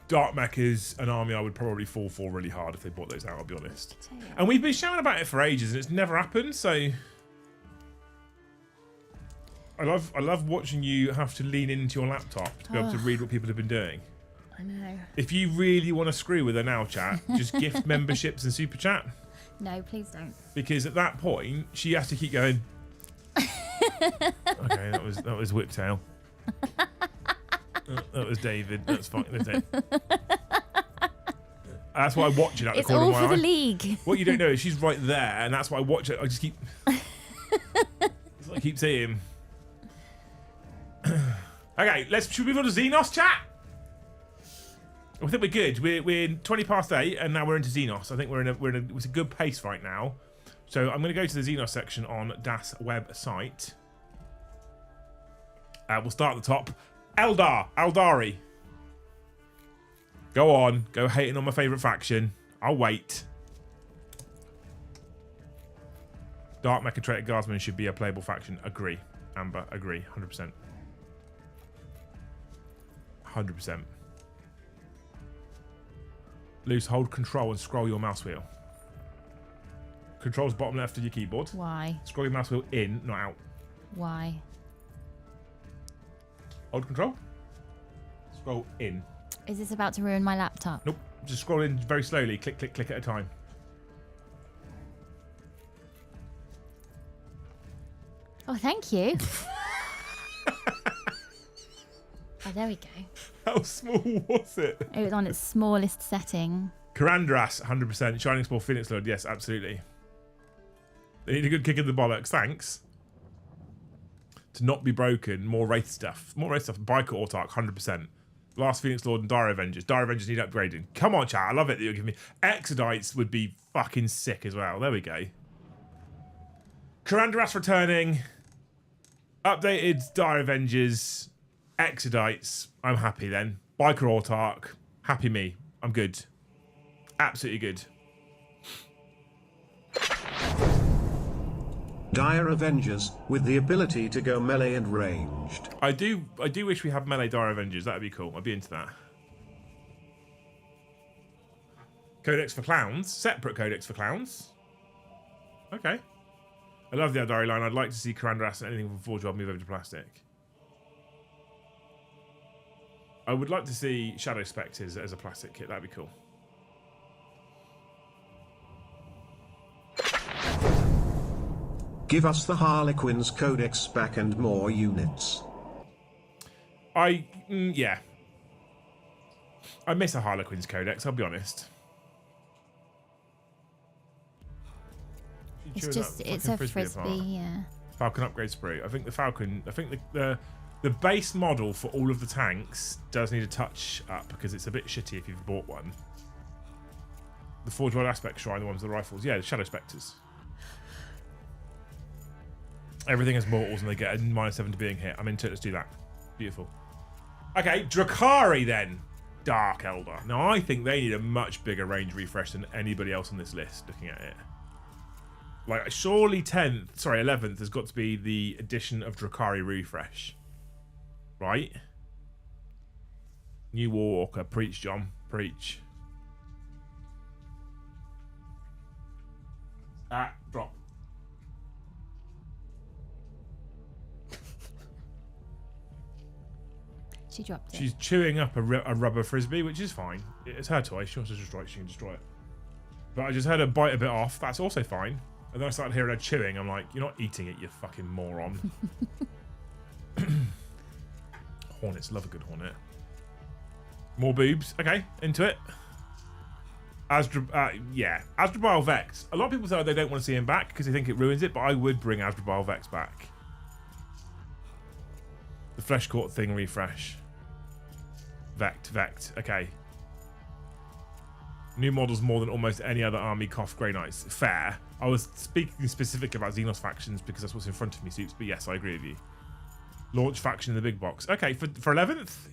Dark Mech is an army I would probably fall for really hard if they brought those out, I'll be honest. And we've been shouting about it for ages and it's never happened, so I love watching you have to lean into your laptop to be able to read what people have been doing. I know. If you really want to screw with her now, chat, just gift memberships and super chat. No, please don't. Because at that point, she has to keep going. Okay, that was Wicktail. That was David. That's fine. That's it. That's why I watch it at the it's corner all of my for the eye. league. What you don't know is she's right there, and that's why I watch it. I just keep. That's what I keep saying. Okay, should we move on to Xenos, chat? I think we're good. We're 20 past 8, and now we're into Xenos. I think it's a good pace right now. So I'm going to go to the Xenos section on Das website. We'll start at the top. Aeldari. Go on. Go hating on my favourite faction. I'll wait. Dark Mechatronic Guardsmen should be a playable faction. Agree. Amber, agree. 100%. 100%. Loose, hold control and scroll your mouse wheel. Control's bottom left of your keyboard. Why? Scroll your mouse wheel in, not out. Why? Hold control. Scroll in. Is this about to ruin my laptop? Nope. Just scroll in very slowly. Click, click, click at a time. Oh, thank you. Oh, there we go. How small was it? It was on its smallest setting. Karandras, 100%. Shining Spore, Phoenix Lord. Yes, absolutely. They need a good kick in the bollocks. Thanks. To not be broken. More Wraith stuff. More Wraith stuff. Biker Autarch, 100%. Last Phoenix Lord and Dire Avengers. Dire Avengers need upgrading. Come on, chat. I love it that you're giving me. Exodites would be fucking sick as well. There we go. Karandras returning. Updated Dire Avengers. Exodites. I'm happy then. Biker Autarch. Happy me. I'm good. Absolutely good. Dire Avengers, with the ability to go melee and ranged. I do wish we had melee Dire Avengers. That'd be cool. I'd be into that. Codex for Clowns. Separate Codex for Clowns. Okay. I love the Aeldari line. I'd like to see Karandras and anything from Forge World move over to plastic. I would like to see Shadow Spectres as a plastic kit. That'd be cool. Give us the Harlequins Codex back and more units. Yeah. I miss a Harlequins Codex, I'll be honest. It's just, it's a frisbee, yeah. Falcon upgrade sprue. I think the Falcon, the The base model for all of the tanks does need a touch up because it's a bit shitty if you've bought one. The Forge World Aspect Shrine, the ones with the rifles. Yeah, the Shadow Spectres. Everything is mortals and they get a -7 to being hit. I'm into it. Let's do that. Beautiful. Okay, Drukhari then. Dark Eldar. Now, I think they need a much bigger range refresh than anybody else on this list, looking at it. Like, surely 11th has got to be the addition of Drukhari refresh. Right? New Warwalker. Preach, John. Preach. Drop. She dropped it. She's chewing up a rubber frisbee, which is fine. It's her toy. She wants to destroy it. She can destroy it. But I just heard her bite a bit off. That's also fine. And then I started hearing her chewing. I'm like, you're not eating it, you fucking moron. Hornets. Love a good hornet. More boobs. Okay, into it. Asdrubal Vex. A lot of people say they don't want to see him back because they think it ruins it, but I would bring Asdrubal Vex back. The Flesh Court thing refresh. Vect. Okay. New models more than almost any other army. Cough Grey Knights. Fair. I was speaking specifically about Xenos factions because that's what's in front of me, Soups. But yes, I agree with you. Launch faction in the big box. Okay, for 11th.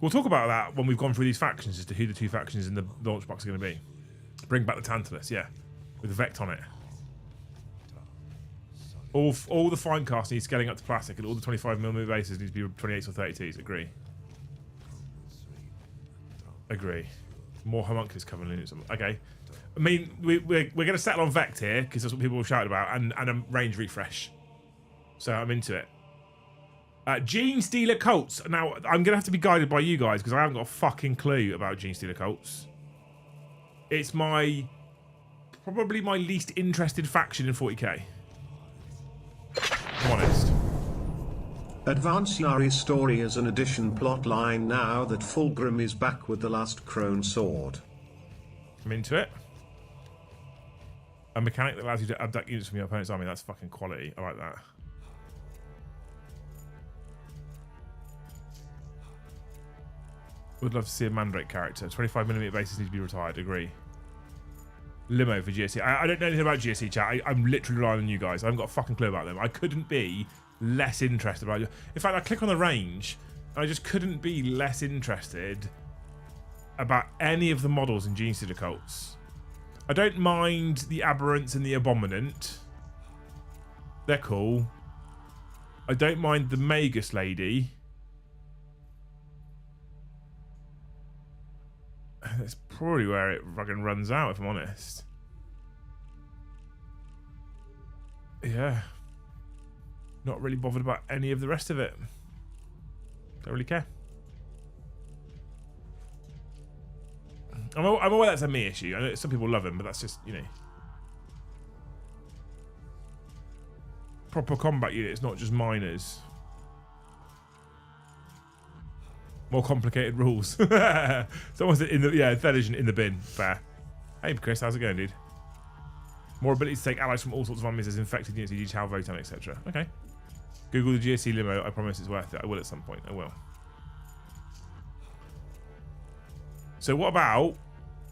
We'll talk about that when we've gone through these factions as to who the 2 factions in the launch box are going to be. Bring back the Tantalus, yeah. With the Vect on it. All the fine cast needs scaling up to plastic and all the 25mm bases need to be 28s or 32s. Agree. More homunculus covering units. Okay. I mean, we're going to settle on Vect here because that's what people have shouted about and a range refresh. So I'm into it. Genestealer Cults. Now, I'm going to have to be guided by you guys because I haven't got a fucking clue about Genestealer Cults. It's probably my least interested faction in 40k. I'm honest. Advance Yari's story as an addition plotline now that Fulgrim is back with the last Crone sword. I'm into it. A mechanic that allows you to abduct units from your opponent's army. That's fucking quality. I like that. Would love to see a Mandrake character. 25mm bases need to be retired. Agree. Limo for GSC. I don't know anything about GSC chat. I'm literally relying on you guys. I haven't got a fucking clue about them. I couldn't be less interested about you. In fact, I click on the range and I just couldn't be less interested about any of the models in Genestealer Cults. I don't mind the Aberrants and the Abominant. They're cool. I don't mind the Magus Lady. That's probably where it fucking runs out, if I'm honest. Yeah. Not really bothered about any of the rest of it. Don't really care. I'm aware that's a me issue. I know some people love him, but that's just, you know. Proper combat units, not just miners. More complicated rules. Someone's in the third edition in the bin. Fair. Hey Chris, how's it going, dude? More ability to take allies from all sorts of armies as infected units, e.g. Chow, Votann, etc. Okay. Google the GSC limo. I promise it's worth it. I will at some point. I will. So what about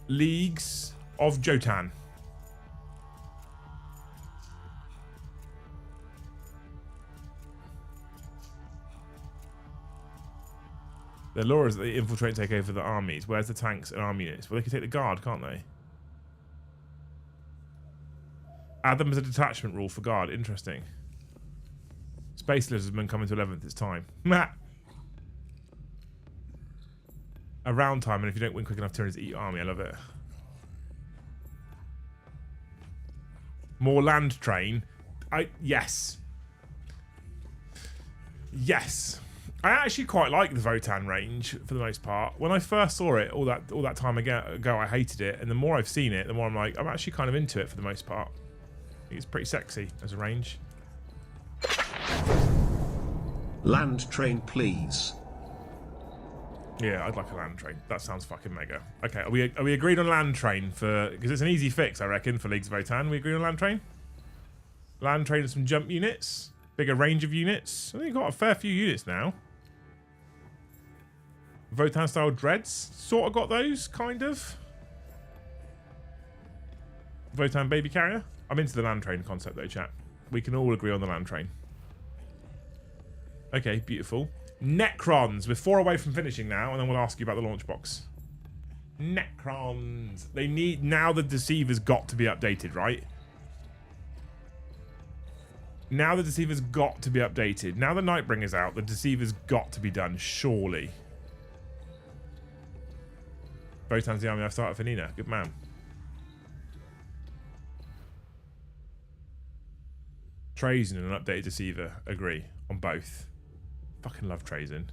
Leagues of Jotan? The law is that they infiltrate and take over the armies. Where's the tanks and army units? Well, they can take the guard, can't they? Add them as a detachment rule for guard. Interesting. Space Lizardmen coming to 11th. It's time. Around time, and if you don't win quick enough turns to eat your army. I love it. More land train. Yes. Yes. I actually quite like the Votann range for the most part. When I first saw it all that time ago, I hated it, and the more I've seen it, the more I'm like, I'm actually kind of into it for the most part. I think it's pretty sexy as a range. Land train, please. Yeah, I'd like a land train. That sounds fucking mega. Okay, are we agreed on land train for because it's an easy fix, I reckon, for Leagues of Votann. We agree on land train. Land train and some jump units. Bigger range of units. I think you've got a fair few units now. Votann style dreads. Sort of got those, kind of. Votann baby carrier. I'm into the land train concept though, chat. We can all agree on the land train. Okay, beautiful. Necrons. We're 4 away from finishing now, and then we'll ask you about the launch box. Necrons. They need... Now the Deceiver's got to be updated, right? Now the Deceiver's got to be updated. Now the Nightbringer's out, the Deceiver's got to be done, surely. Votann's the army I've started for Nina. Good man. Trazen and an updated Deceiver. Agree on both. Fucking love Trazen.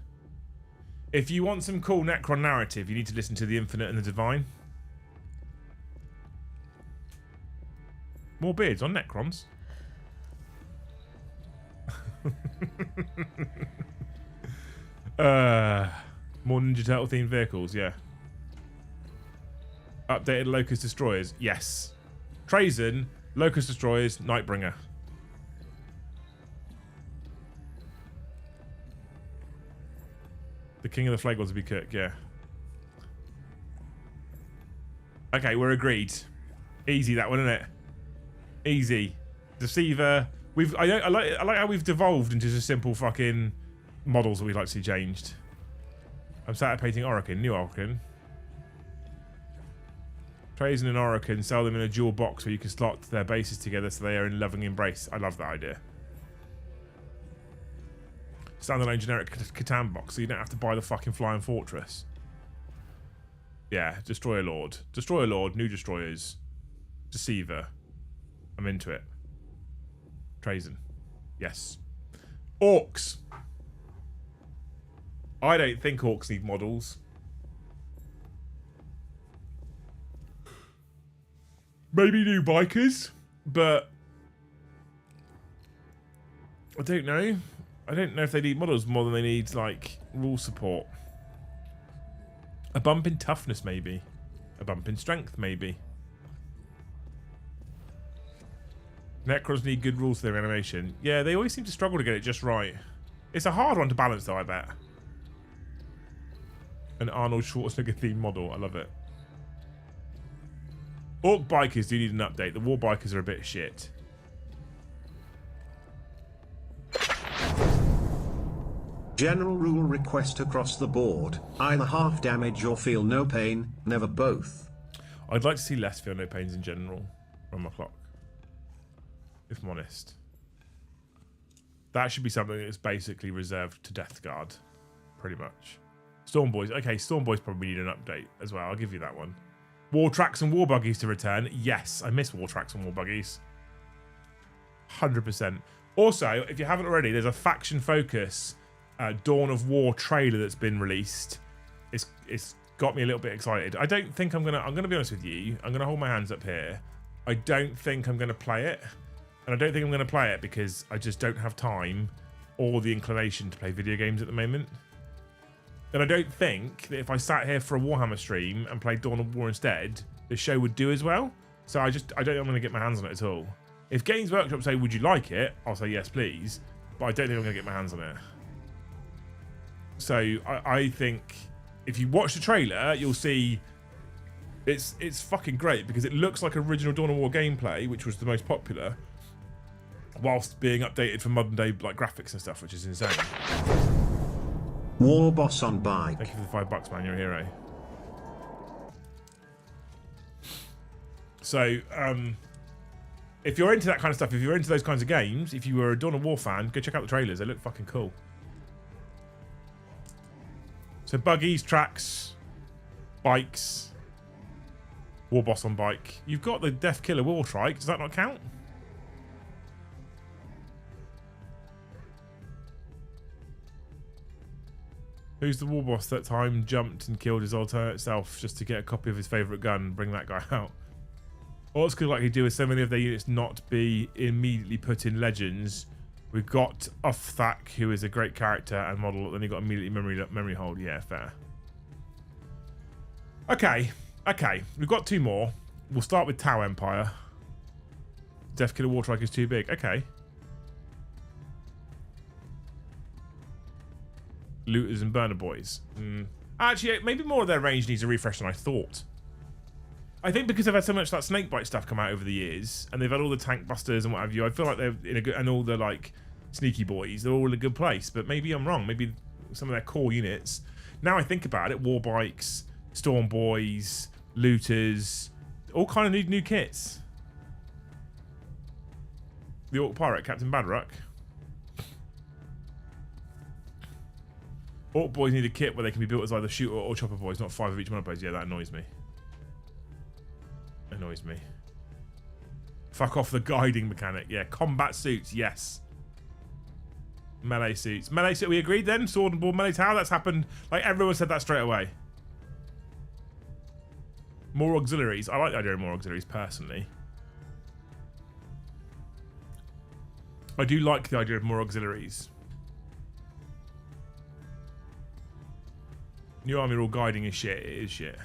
If you want some cool Necron narrative, you need to listen to The Infinite and the Divine. More beards on Necrons. More Ninja Turtle themed vehicles, yeah. Updated Locust Destroyers, yes. Trazen, Locust Destroyers, Nightbringer. The King of the Flag was to be Kirk, yeah. Okay, we're agreed. Easy that one, isn't it? Easy. Deceiver. I like how we've devolved into just simple fucking models that we'd like to see changed. I'm sat painting Orokin, new Orokin. Trazen and Orokin, sell them in a dual box where you can slot their bases together so they are in loving embrace. I love that idea. Standalone generic Catan box so you don't have to buy the fucking Flying Fortress. Yeah, Destroyer Lord. Destroyer Lord, new destroyers. Deceiver. I'm into it. Trazen. Yes. Orcs. I don't think orcs need models. Maybe new bikers, but I don't know. I don't know if they need models more than they need, like, rule support. A bump in toughness, maybe. A bump in strength, maybe. Necrons need good rules for their animation. Yeah, they always seem to struggle to get it just right. It's a hard one to balance, though, I bet. An Arnold Schwarzenegger themed model. I love it. Orc bikers do need an update. The war bikers are a bit shit. General rule request across the board. Either half damage or feel no pain, never both. I'd like to see less feel no pains in general. Run my clock. If I'm honest. That should be something that's basically reserved to Death Guard. Pretty much. Storm Boys. Okay, Storm Boys probably need an update as well. I'll give you that one. War Tracks and War Buggies to return. Yes, I miss War Tracks and War Buggies. 100%. Also, if you haven't already, there's a Faction Focus Dawn of War trailer that's been released. It's got me a little bit excited. I don't think I'm gonna be honest with you. I'm gonna hold my hands up here. I don't think I'm gonna play it. And I don't think I'm gonna play it because I just don't have time or the inclination to play video games at the moment. And I don't think that if I sat here for a Warhammer stream and played Dawn of War instead, the show would do as well. So I don't think I'm gonna get my hands on it at all. If Games Workshop say, would you like it? I'll say yes, please. But I don't think I'm gonna get my hands on it. So I think if you watch the trailer, you'll see it's fucking great because it looks like original Dawn of War gameplay, which was the most popular, whilst being updated for modern day like graphics and stuff, which is insane. War boss on bike. Thank you for the $5, man. You're a hero. So if you're into that kind of stuff, if you're into those kinds of games, if you were a Dawn of War fan, go check out the trailers. They look fucking cool. So buggies, tracks, bikes, war boss on bike. You've got the Death Killer War Trike. Does that not count? Who's the war boss that time jumped and killed his alternate self just to get a copy of his favourite gun and bring that guy out? What's could likely do with so many of their units not be immediately put in Legends? We've got Uthak, who is a great character and model. Then you've got immediately memory hold. Yeah, fair. Okay. We've got 2 more. We'll start with Tau Empire. Death Killer War Trike is too big. Okay. Looters and burner boys. Actually, maybe more of their range needs a refresh than I thought. I think because they've had so much that snakebite stuff come out over the years, and they've had all the tank busters and what have you, I feel like they're in a good, and all the like sneaky boys, they're all in a good place. But maybe I'm wrong. Maybe some of their core units. Now I think about it, war bikes, storm boys, looters, all kind of need new kits. The Orc Pirate, Captain Badrock. Orc boys need a kit where they can be built as either shooter or chopper boys, not 5 of each monopose. Yeah, that annoys me. Annoys me. Fuck off the guiding mechanic. Yeah, combat suits, yes. Melee suits. Melee suit, we agreed then? Sword and board melee tower? That's happened. Like, everyone said that straight away. More auxiliaries. I like the idea of more auxiliaries, personally. I do like the idea of more auxiliaries. New army rule guiding is shit. It is shit.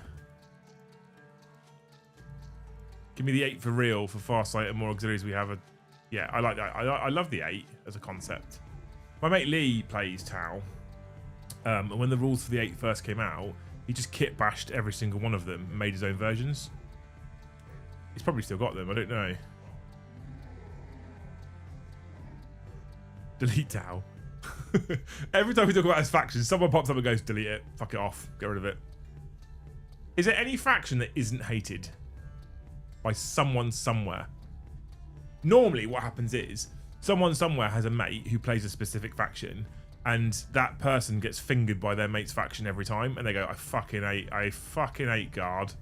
Give me the 8 for real for Farsight and more auxiliaries. We have a... Yeah, I like that. I love the 8 as a concept. My mate Lee plays Tau. And when the rules for the 8 first came out, he just kit bashed every single one of them and made his own versions. He's probably still got them. I don't know. Delete Tau. Every time we talk about his factions, someone pops up and goes, delete it. Fuck it off. Get rid of it. Is there any faction that isn't hated by someone somewhere? Normally what happens is someone somewhere has a mate who plays a specific faction, and that person gets fingered by their mate's faction every time, and they go, I fucking hate guard.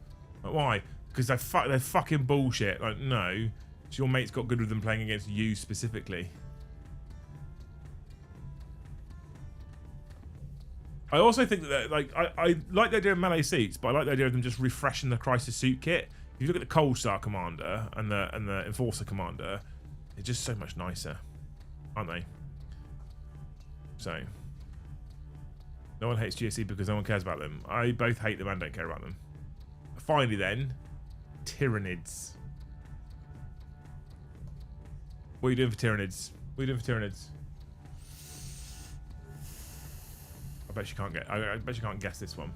Like, why? Because they're fucking bullshit. Like, no. So your mate's got good with them playing against you specifically. I also think that, like, I like the idea of melee suits, but I like the idea of them just refreshing the Crisis suit kit. If you look at the Cold Star Commander and the Enforcer Commander, they're just so much nicer, aren't they? So, no one hates GSC because no one cares about them. I both hate them and don't care about them. Finally then, Tyranids. What are you doing for Tyranids? What are you doing for Tyranids? I bet you can't guess this one.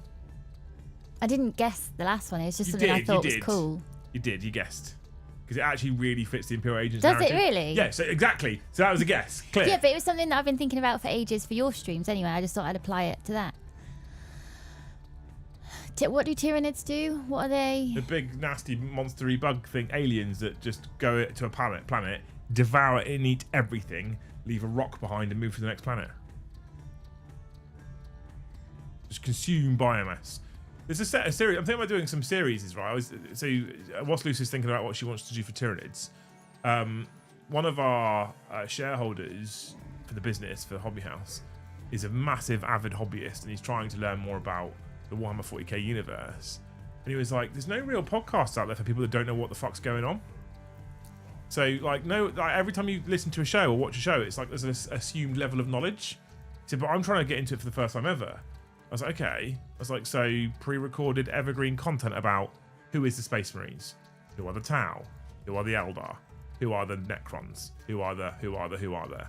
I didn't guess the last one. It was just something I thought was cool. You guessed. Because it actually really fits the Imperial Agents Does narrative. it really? Yeah, so exactly. So that was a guess. Clear. Yeah, but it was something that I've been thinking about for ages for your streams anyway. I just thought I'd apply it to that. What do Tyranids do? What are they? The big, nasty, monstery bug thing. Aliens that just go to a planet, devour and eat everything, leave a rock behind and move to the next planet. Just consume biomass. There's a series. I'm thinking about doing some series, right? Whilst Lucy's thinking about what she wants to do for Tyranids, one of our shareholders for the business, for the hobby house, is a massive avid hobbyist, and he's trying to learn more about the Warhammer 40k universe. And he was like, "There's no real podcasts out there for people that don't know what the fuck's going on." So, like, every time you listen to a show or watch a show, it's like there's this assumed level of knowledge. He said, "But I'm trying to get into it for the first time ever." I was like, okay. I was like, so pre-recorded evergreen content about who is the Space Marines, who are the Tau, who are the Eldar, who are the Necrons, who are the.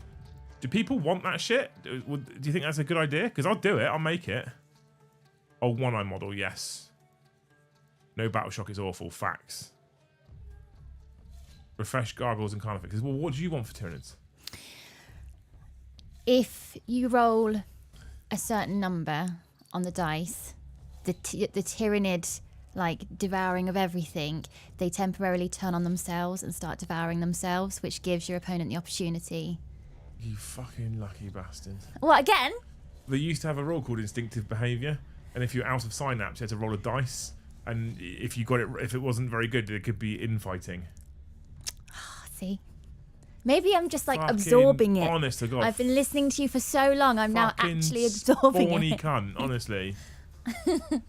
Do people want that shit? Do you think that's a good idea? Because I'll do it. I'll make it. Oh, one-eye model, yes. No battle shock is awful. Facts. Refresh gargoyles and carnifex. Well, what do you want for Tyranids? If you roll a certain number on the dice, the Tyranid, like, devouring of everything, they temporarily turn on themselves and start devouring themselves, which gives your opponent the opportunity. You fucking lucky bastard. What, again? They used to have a rule called instinctive behaviour, and if you're out of synapse, you had to roll a dice, and if you got it, if it wasn't very good, it could be infighting. See? Maybe I'm just, like, fucking absorbing it. Honest to God. I've been listening to you for so long, I'm now actually absorbing spawny it. Cunt, honestly. So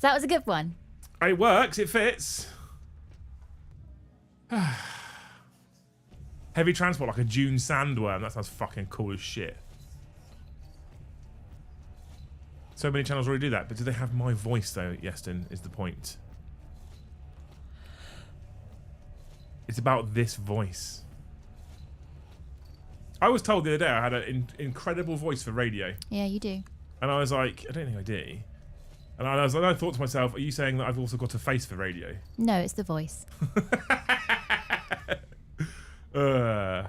that was a good one. It works, it fits. Heavy transport like a June sandworm. That sounds fucking cool as shit. So many channels already do that, but do they have my voice though, Yeston, is the point. It's about this voice. I was told the other day I had an incredible voice for radio. Yeah, you do. And I was like, I don't think I do. And I thought to myself, are you saying that I've also got a face for radio? No, it's the voice. I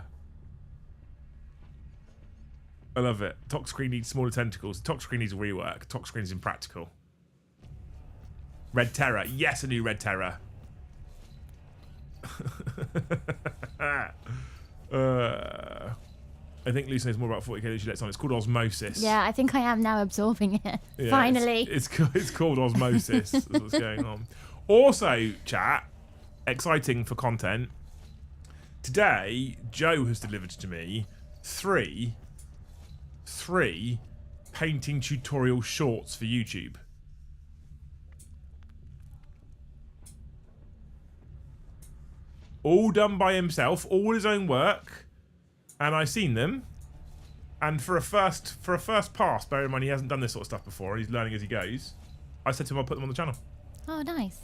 love it. Tox screen needs smaller tentacles. Tox screen needs rework. Tox screen is impractical. Red Terror. Yes, a new Red Terror. I think Lucy knows more about 40k than she lets on. It's called osmosis. Yeah, I think I am now absorbing it. Yeah, Finally. It's called osmosis. That's what's going on. Also, chat, exciting for content. Today, Joe has delivered to me three painting tutorial shorts for YouTube. All done by himself, all his own work, and I've seen them. And for a first pass, bear in mind he hasn't done this sort of stuff before, he's learning as he goes. I said to him I'll put them on the channel. Oh, nice.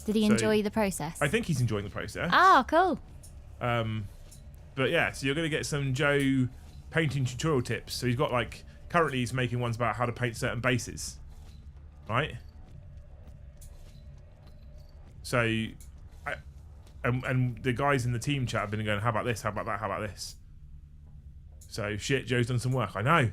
Did he enjoy the process? I think he's enjoying the process. Oh, cool. But yeah, so you're going to get some Joe painting tutorial tips. So he's got like, currently he's making ones about how to paint certain bases, right? So, and the guys in the team chat have been going, how about this, how about that, how about this? So shit, Joe's done some work, I know.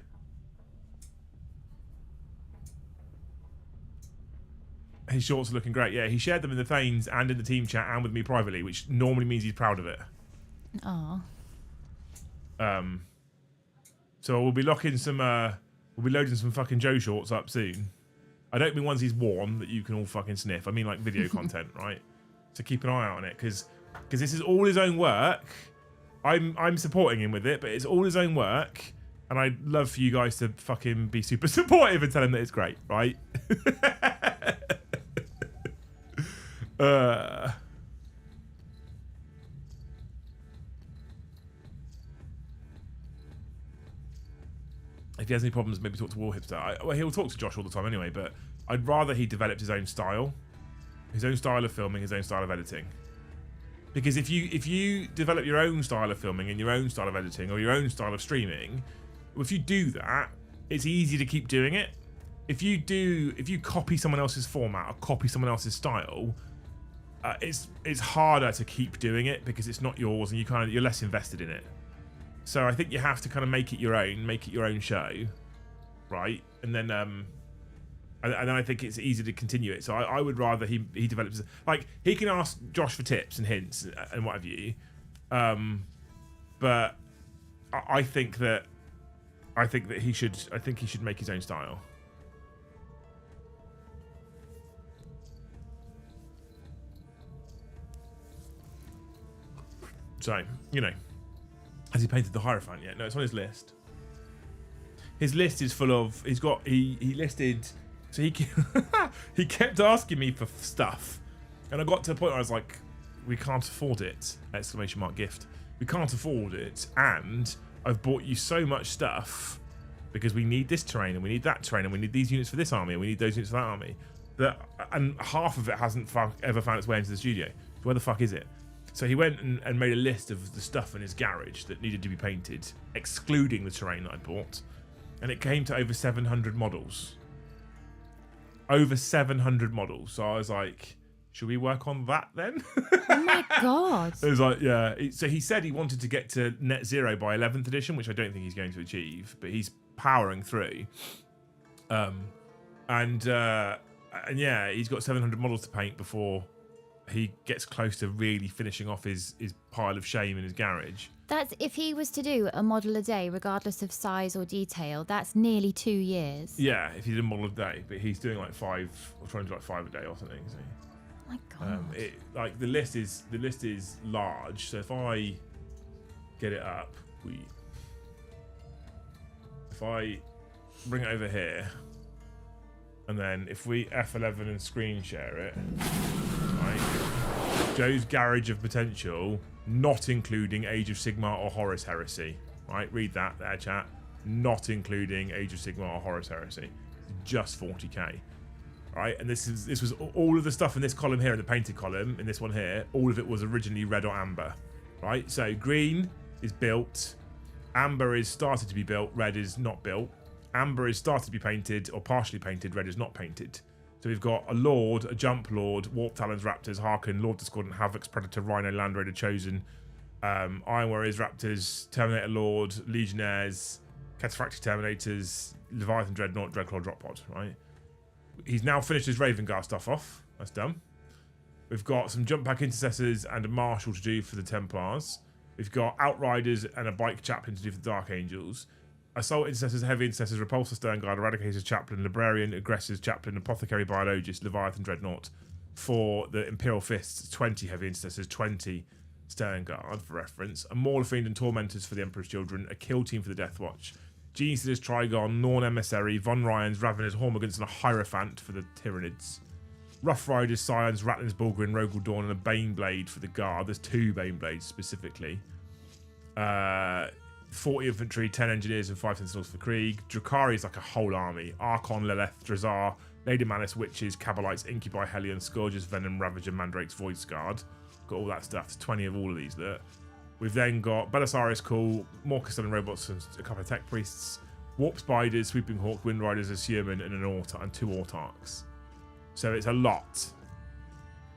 His shorts are looking great. Yeah, he shared them in the Thanes and in the team chat and with me privately, which normally means he's proud of it. Oh. So we'll be locking some, we'll be loading some fucking Joe shorts up soon. I don't mean ones he's worn that you can all fucking sniff. I mean like video content, right? So keep an eye out on it, because this is all his own work. I'm supporting him with it, but it's all his own work, and I'd love for you guys to fucking be super supportive and tell him that it's great, right? If he has any problems, maybe talk to Warhipster. Well, he'll talk to Josh all the time anyway, but I'd rather he developed his own style of filming, his own style of editing. Because if you develop your own style of filming and your own style of editing or your own style of streaming, if you do that, it's easy to keep doing it. If you copy someone else's format or copy someone else's style, it's harder to keep doing it because it's not yours and you're less invested in it. So I think you have to kind of make it your own show, right? And then I think it's easy to continue it. So I would rather he develops, like, he can ask Josh for tips and hints and what have you, but I think he should make his own style. So, you know, has he painted the Hierophant yet? No, it's on his list. His list is full of, he listed, so he kept asking me for stuff, and I got to a point where I was like, we can't afford it, ! Gift. We can't afford it, and I've bought you so much stuff because we need this terrain and we need that terrain and we need these units for this army and we need those units for that army, and half of it hasn't ever found its way into the studio. So where the fuck is it? So he went and made a list of the stuff in his garage that needed to be painted, excluding the terrain that I bought, and it came to over 700 models. Over 700 models. So I was like, should we work on that then? Oh my god. It was like, yeah. So he said he wanted to get to net zero by 11th edition, which I don't think he's going to achieve, but he's powering through. And yeah, he's got 700 models to paint before he gets close to really finishing off his pile of shame in his garage. That's, if he was to do a model a day, regardless of size or detail, that's nearly 2 years. Yeah, if he did a model a day, but he's doing like 5, or trying to do like 5 a day or something. So. Oh my god. Like the list is large. So if I get it up, if I bring it over here, and then if we F11 and screen share it, right? Joe's Garage of Potential, not including Age of Sigmar or Horus Heresy. Right, read that there, chat. Not including Age of Sigmar or Horus Heresy. Just 40k. Right, and this was all of the stuff in this column here, in the painted column, in this one here, all of it was originally red or amber. Right, so green is built, Amber is started to be built, red is not built. Amber is started to be painted or partially painted, red is not painted. So we've got a Lord, a Jump Lord, Warp Talons, Raptors, Harken, Lord Discordant, Havocs, Predator, Rhino, Land Raider, Chosen, Iron Warriors, Raptors, Terminator Lord, Legionnaires, Cataphractic Terminators, Leviathan Dreadnought, Dreadclaw, Drop Pod, right? He's now finished his Raven Guard stuff off. That's done. We've got some Jump Pack Intercessors and a Marshal to do for the Templars. We've got Outriders and a Bike Chaplain to do for the Dark Angels. Assault Intercessors, Heavy Intercessors, Repulsor, Stern Guard, Eradicators, Chaplain, Librarian, Aggressors, Chaplain, Apothecary, Biologist, Leviathan, Dreadnought. For the Imperial Fists, 20 Heavy Intercessors, 20 Stern Guard, for reference. A Mauler Fiend and Tormentors for the Emperor's Children. A Kill Team for the Death Watch. Genestealers, Trigon, Norn Emissary, Von Ryans, Raveners, Hormigans, and a Hierophant for the Tyranids. Rough Riders, Scions, Ratlins, Bulgrin, Rogel Dawn, and a Baneblade for the Guard. There's 2 Baneblades specifically. 40 Infantry, 10 Engineers, and 5 Sentinels for Krieg. Drukhari is like a whole army. Archon, Lilith, Drazar, Lady Manus, Witches, Cabalites, Incubi, Hellion, Scourges, Venom, Ravager, Mandrakes, Void Scarred. Got all that stuff. There's 20 of all of these. Look. We've then got Belisarius Cool, more Custodian Robots, and a couple of Tech Priests. Warp Spiders, Sweeping Hawk, Wind Riders, a Searman, and and 2 Autarchs. So it's a lot,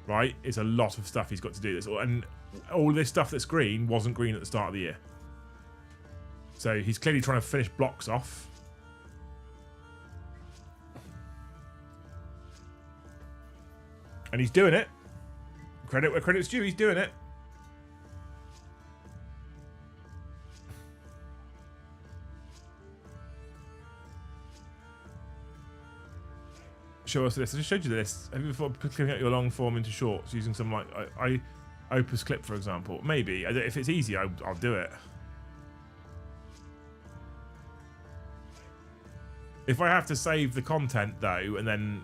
right? It's a lot of stuff he's got to do. And all this stuff that's green wasn't green at the start of the year. So he's clearly trying to finish blocks off. And he's doing it. Credit where credit's due, he's doing it. Show us the list. I just showed you the list. Have you thought of clicking out your long form into shorts using some like Opus Clip, for example? Maybe. If it's easy, I'll do it. If I have to save the content though, and then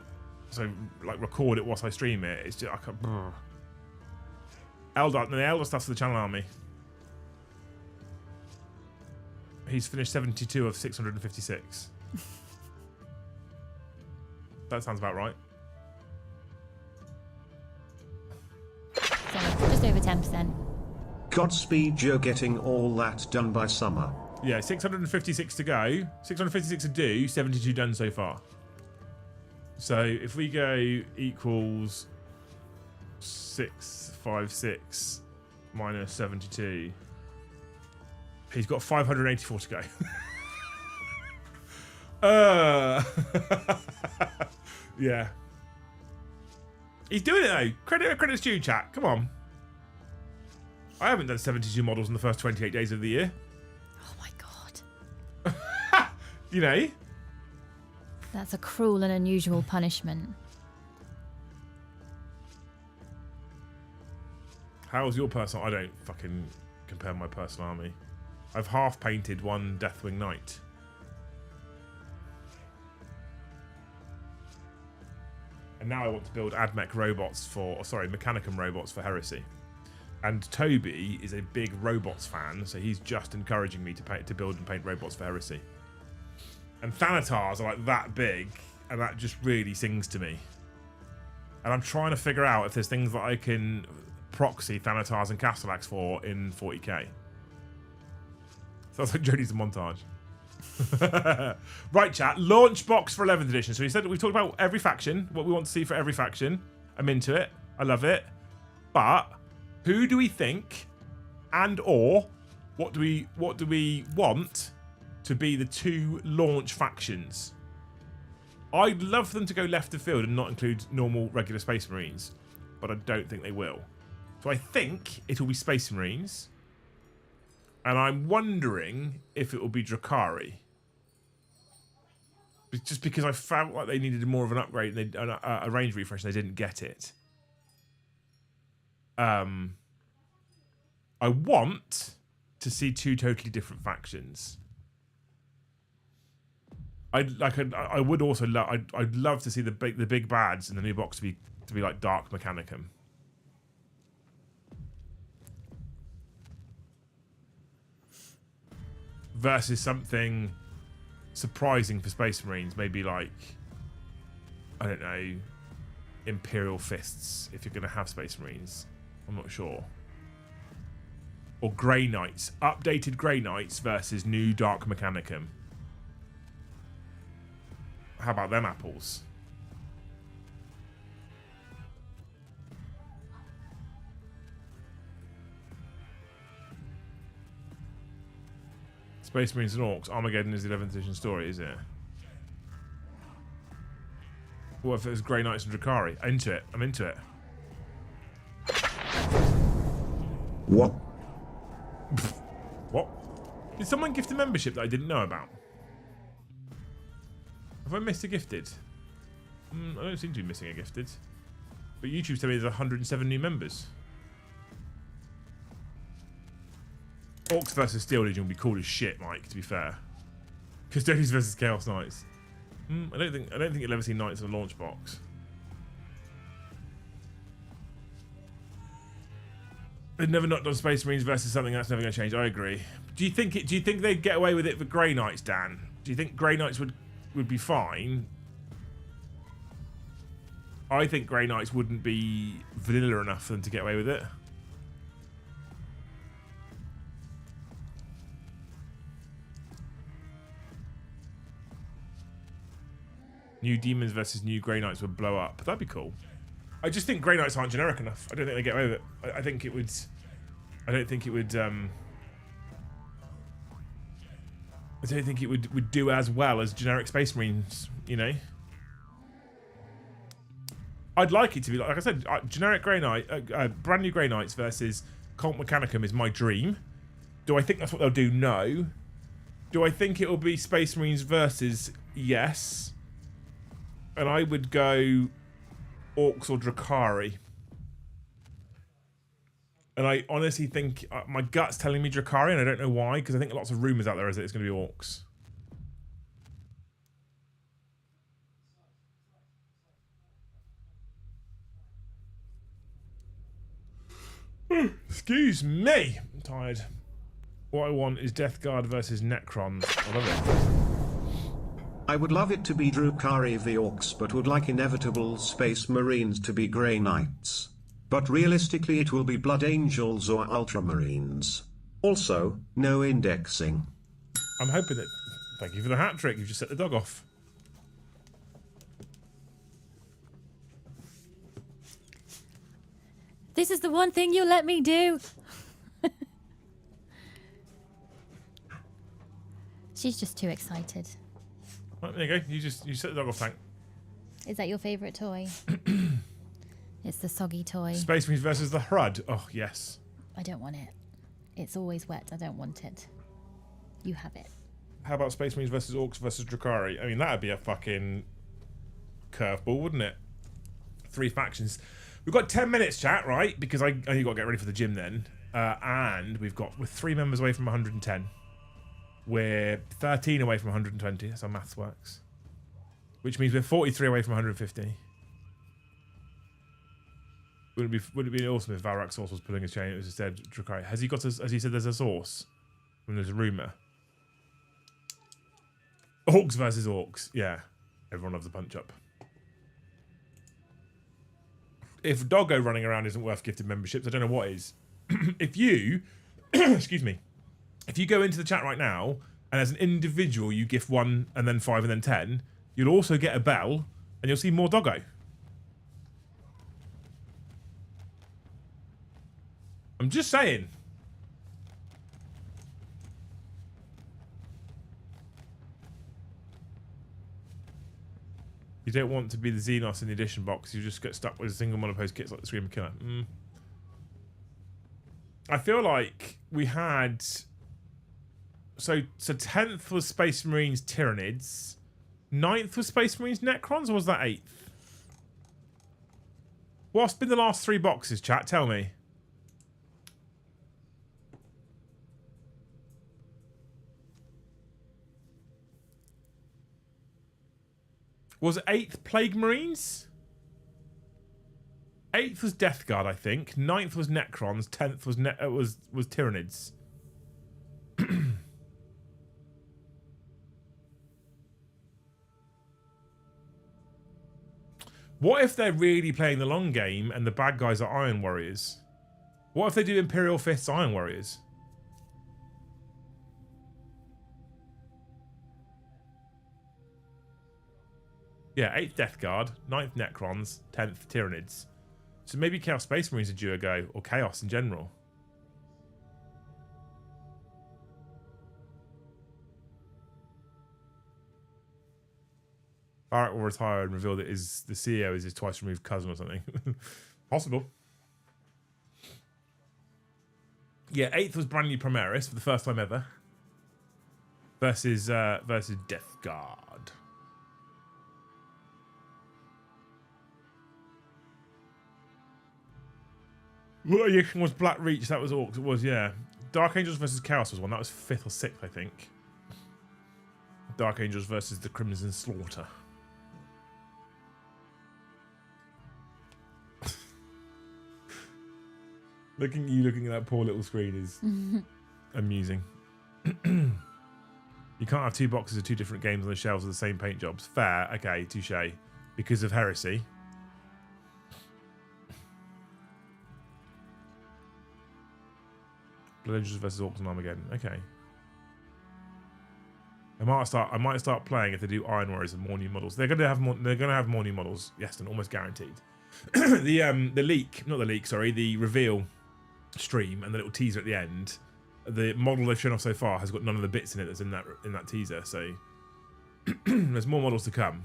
like record it whilst I stream it, it's just like Eldar. The Eldar stuff's for the Channel Army. He's finished 72 of 656. That sounds about right. So just over 10%. Godspeed, you're getting all that done by summer. Yeah, 656 to go. 656 to do, 72 done so far. So if we go equals 656 minus 72, he's got 584 to go. Yeah. He's doing it though. Credit's due, chat. Come on. I haven't done 72 models in the first 28 days of the year. Oh my god. You know? That's a cruel and unusual punishment. How's your personal? I don't fucking compare my personal army. I've half painted one Deathwing Knight. And now I want to build Admech robots Mechanicum robots for Heresy. And Toby is a big robots fan, so he's just encouraging me to build and paint robots for Heresy. And Thanatars are like that big, and that just really sings to me. And I'm trying to figure out if there's things that I can proxy Thanatars and Castellax for in 40k. Sounds like Jodie's montage. Right, chat. Launch box for 11th edition. So he said we've talked about every faction, what we want to see for every faction. I'm into it. I love it. But who do we think, and or what do we want to be the 2 launch factions? I'd love for them to go left of field and not include normal regular Space Marines, but I don't think they will. So I think it will be Space Marines. And I'm wondering if it will be Drukhari. Just because I felt like they needed more of an upgrade and a range refresh and they didn't get it. I want to see 2 totally different factions. I would also I'd love to see the big bads in the new box to be like Dark Mechanicum. Versus something surprising for Space Marines, maybe like, I don't know, Imperial Fists, if you're going to have Space Marines. I'm not sure. or Grey Knights? Updated Grey Knights versus new Dark Mechanicum. How about them apples? Space Marines and Orcs. Armageddon is the 11th edition story, is it? What if it was Grey Knights and Drukhari? Into it. I'm into it. What? What? Did someone gift a membership that I didn't know about? Have I missed a gifted? I don't seem to be missing a gifted. But YouTube telling me there's 107 new members. Orcs versus Steel Legion would be cool as shit, Mike, to be fair. Custodes versus Chaos Knights. I don't think you'll ever see Knights in a launch box. They've never not done Space Marines versus something that's never going to change. I agree. Do you think they'd get away with it for Grey Knights, Dan? Do you think Grey Knights would be fine? I think Grey Knights wouldn't be vanilla enough for them to get away with it. New Demons versus new Grey Knights would blow up. That'd be cool. I just think Grey Knights aren't generic enough. I don't think they get away with it. I think it would... I don't think it would do as well as generic Space Marines, you know? I'd like it to be, like I said, generic Grey Knight, brand new Grey Knights versus Cult Mechanicum is my dream. Do I think that's what they'll do? No. Do I think it will be Space Marines versus? Yes. And I would go Orcs or Drukhari. And I honestly think, my gut's telling me Drukhari, and I don't know why, because I think lots of rumours out there is that it's going to be Orcs. Excuse me, I'm tired. What I want is Death Guard versus Necron. I love it. I would love it to be Drukhari v Orcs, but would like inevitable Space Marines to be Grey Knights. But realistically it will be Blood Angels or Ultramarines. Also, no indexing. I'm hoping that... Thank you for the hat trick, you've just set the dog off. This is the one thing you let me do. She's just too excited. Right, there you go. You set the dog off, thank. Is that your favourite toy? It's the soggy toy. Space Marines versus the Hrud. Oh, yes. I don't want it. It's always wet. I don't want it. You have it. How about Space Marines versus Orcs versus Drukhari? I mean, that'd be a fucking curveball, wouldn't it? 3 factions. We've got 10 minutes, chat, right? Because I only got to get ready for the gym then. And we're 3 members away from 110. We're 13 away from 120. That's how maths works. Which means we're 43 away from 150. Would it be awesome if Valrak Source was pulling his chain? It was instead Drukhari. Has he said there's a source? When there's a rumour. Orcs versus Orcs. Yeah. Everyone loves a punch up. If Doggo running around isn't worth gifted memberships, I don't know what is. If you, excuse me, if you go into the chat right now and as an individual you gift 1 and then 5 and then 10, you'll also get a bell and you'll see more Doggo. I'm just saying. You don't want to be the Xenos in the edition box. You just get stuck with a single monopost kits like the Screamer Killer. I feel like we had... So 10th was Space Marines Tyranids. 9th was Space Marines Necrons, or was that 8th? What's been the last 3 boxes, chat? Tell me. Was 8th Plague Marines? 8th was Death Guard, I think. 9th was Necrons. 10th was Tyranids. What if they're really playing the long game and the bad guys are Iron Warriors? What if they do Imperial Fists Iron Warriors? Yeah, 8th Death Guard, 9th Necrons, 10th Tyranids. So maybe Chaos Space Marines are due a go, or Chaos in general. Barrett will retire and reveal that the CEO is his twice removed cousin or something. Possible. Yeah, 8th was brand new Primaris for the first time ever. Versus Death Guard. What was Black Reach? That was Orcs. It was, yeah. Dark Angels versus Chaos was one. That was 5th or 6th, I think. Dark Angels versus the Crimson Slaughter. looking at that poor little screen is amusing. You can't have 2 boxes of 2 different games on the shelves of the same paint jobs. Fair, okay, touche. Because of heresy. Blood Angels versus Orcs and Armageddon. Okay. I might start playing if they do Iron Warriors and more new models. They're gonna have more new models. Yes, and almost guaranteed. The reveal stream and the little teaser at the end. The model they've shown off so far has got none of the bits in it that's in that teaser. So there's more models to come.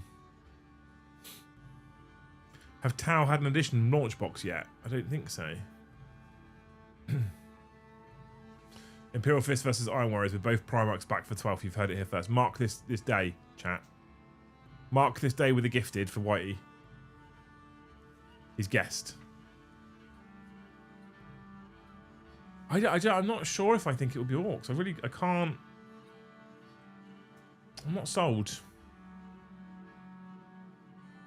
Have Tau had an addition launch box yet? I don't think so. Imperial Fist versus Iron Warriors with both Primarchs back for 12th. You've heard it here first. Mark this day, chat. Mark this day with a gifted for Whitey. He's guessed. I'm not sure if I think it will be Orcs. I can't. I'm not sold.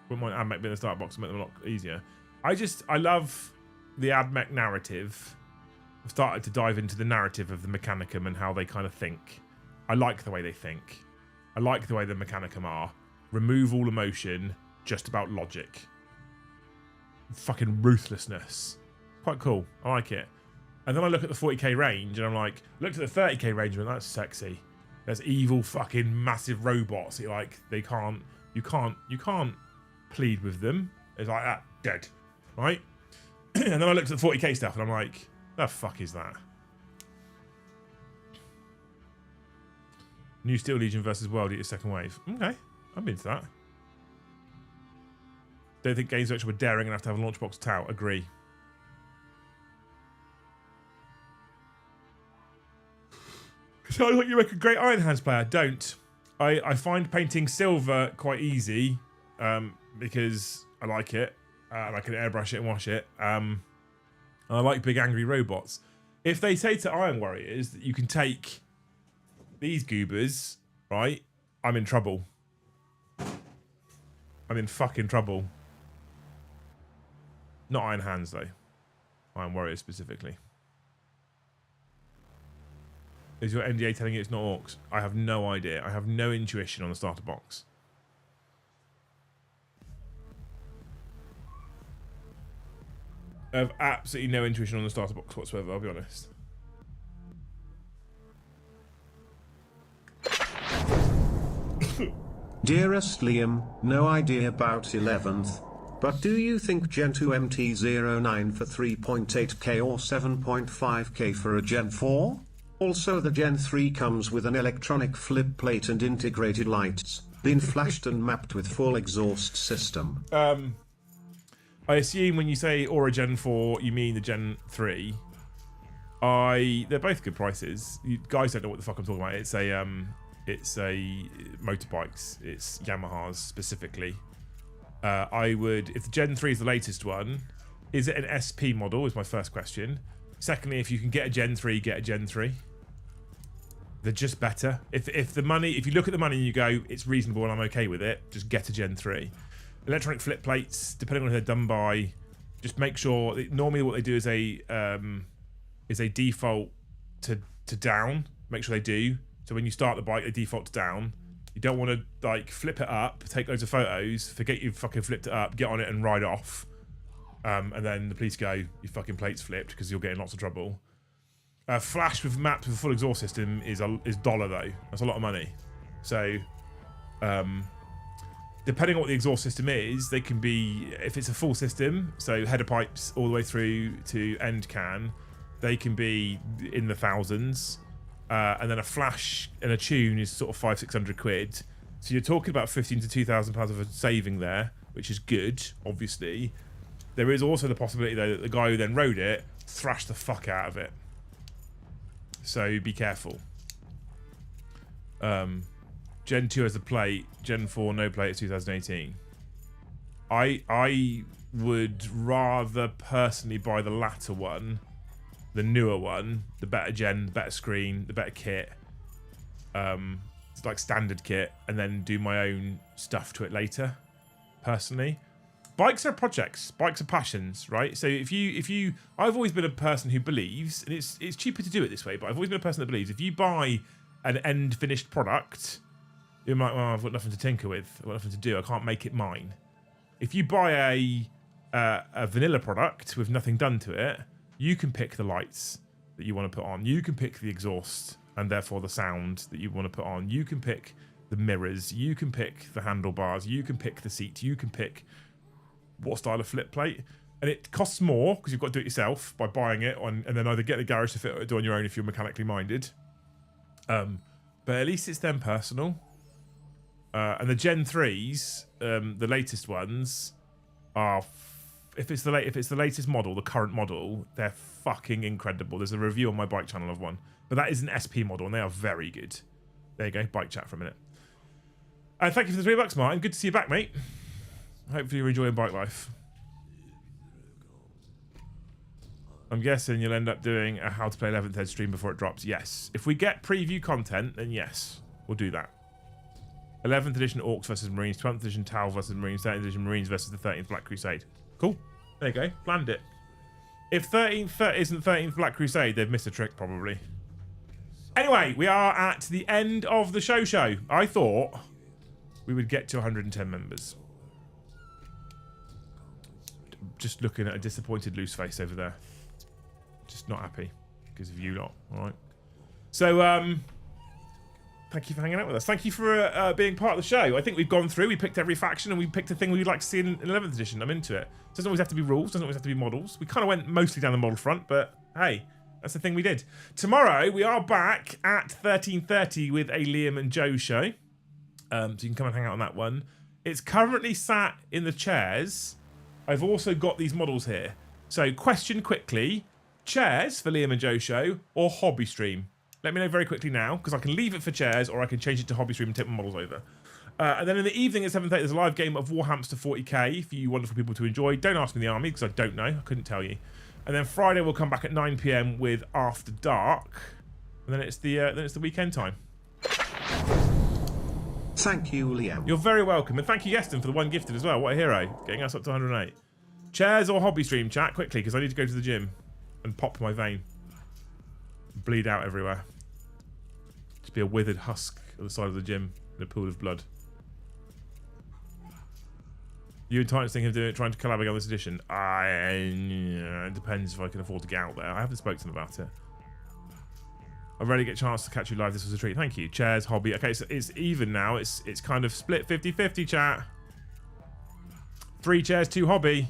Wouldn't mind AdMech being in the start box to make them a lot easier. I love the AdMech narrative. I've started to dive into the narrative of the Mechanicum and how they kind of think. I like the way they think. I like the way the Mechanicum are. Remove all emotion, just about logic. Fucking ruthlessness. Quite cool. I like it. And then I look at the 40k range and I'm like, looked at the 30k range and that's sexy. There's evil fucking massive robots. You can't plead with them. It's like that, dead. Right? And then I looked at the 40k stuff and I'm like, the fuck is that? New Steel Legion versus World Eater second wave. Okay, I'm into that. Don't think Games Workshop were daring enough to have a launch box Tau. Agree. Sounds like you make a great Iron Hands player. Don't. I find painting silver quite easy because I like it. And I can airbrush it and wash it. I like big angry robots. If they say to Iron Warriors that you can take these goobers, right? I'm in trouble. I'm in fucking trouble. Not Iron Hands though. Iron Warriors specifically. Is your NDA telling you it's not Orcs? I have no idea. I have no intuition on the starter box. I have absolutely no intuition on the starter box whatsoever, I'll be honest. Dearest Liam, no idea about 11th, but do you think Gen 2 MT09 for 3.8k or 7.5k for a Gen 4? Also the Gen 3 comes with an electronic flip plate and integrated lights, been flashed and mapped with full exhaust system. I assume when you say or a Gen 4, you mean the Gen 3. They're both good prices. You guys don't know what the fuck I'm talking about. It's a motorbikes. It's Yamahas specifically. If the Gen 3 is the latest one, is it an SP model? Is my first question. Secondly, if you can get a Gen 3, get a Gen 3. They're just better. If you look at the money and you go, it's reasonable and I'm okay with it, just get a Gen 3. Electronic flip plates, depending on who they're done by, just make sure. Normally, what they do is a default to down. Make sure they do. So when you start the bike, they default to down. You don't want to like flip it up, take loads of photos, forget you fucking flipped it up, get on it and ride off, and then the police go, your fucking plate's flipped because you'll get in lots of trouble. Flash with maps with a full exhaust system is $1 though. That's a lot of money. So. depending on what the exhaust system is, they can be, if it's a full system, so header pipes all the way through to end can, they can be in the thousands. And then a flash and a tune is sort of 500-600 quid. So you're talking about 15 to 2,000 pounds of a saving there, which is good, obviously. There is also the possibility, though, that the guy who then rode it thrashed the fuck out of it. So be careful. Gen 2 has a plate, Gen 4 no plate, it's 2018. I would rather personally buy the latter one, the newer one, the better gen, the better screen, the better kit. It's like standard kit, and then do my own stuff to it later, personally. Bikes are projects, bikes are passions, right? So if you I've always been a person who believes, and it's cheaper to do it this way, but I've always been a person that believes if you buy an end finished product, you're like, well, I've got nothing to tinker with, I've got nothing to do, I can't make it mine. If you buy a vanilla product with nothing done to it, you can pick the lights that you want to put on, you can pick the exhaust and therefore the sound that you want to put on, you can pick the mirrors, you can pick the handlebars, you can pick the seat, you can pick what style of flip plate, and it costs more because you've got to do it yourself by buying it on, and then either get the garage to fit it or do it on your own if you're mechanically minded. But at least it's then personal. And the Gen 3s, the latest ones, are if it's the latest model, the current model, they're fucking incredible. There's a review on my bike channel of one, but that is an SP model, and they are very good. There you go, bike chat for a minute. And thank you for the $3, Martin. Good to see you back, mate. Hopefully you're enjoying bike life. I'm guessing you'll end up doing a how to play 11th Ed stream before it drops. Yes. If we get preview content, then yes, we'll do that. 11th edition Orcs versus Marines, 12th edition Tau versus Marines, 13th edition Marines versus the 13th Black Crusade. Cool. There you go. Planned it. If 13th isn't 13th Black Crusade, they've missed a trick probably. Anyway, we are at the end of the show. I thought we would get to 110 members. Just looking at a disappointed loose face over there. Just not happy because of you lot. All right. So, thank you for hanging out with us. Thank you for being part of the show. I think we've gone through. We picked every faction and we picked a thing we'd like to see in 11th edition. I'm into it. It doesn't always have to be rules. Doesn't always have to be models. We kind of went mostly down the model front, but hey, that's the thing we did. Tomorrow we are back at 13:30 with a Liam and Joe show. So you can come and hang out on that one. It's currently sat in the chairs. I've also got these models here. So question quickly, chairs for Liam and Joe show or hobby stream? Let me know very quickly now, because I can leave it for chairs or I can change it to hobby stream and take my models over. And then in the evening at 7:30 there's a live game of Warhammer to 40k for you wonderful people to enjoy. Don't ask me the army because I don't know. I couldn't tell you. And then Friday we'll come back at 9 PM with After Dark. And then it's the weekend time. Thank you, Liam. You're very welcome. And thank you, Yeston, for the one gifted as well. What a hero. Getting us up to 108. Chairs or hobby stream, chat, quickly, because I need to go to the gym and pop my vein. Bleed out everywhere. Just be a withered husk at the side of the gym in a pool of blood. You and Titans think of trying to collaborate on this edition? It depends if I can afford to get out there. I haven't spoken to them about it. I rarely get a chance to catch you live. This was a treat. Thank you. Chairs, hobby. Okay, so it's even now. It's kind of split 50-50, chat. 3 chairs, 2 hobby.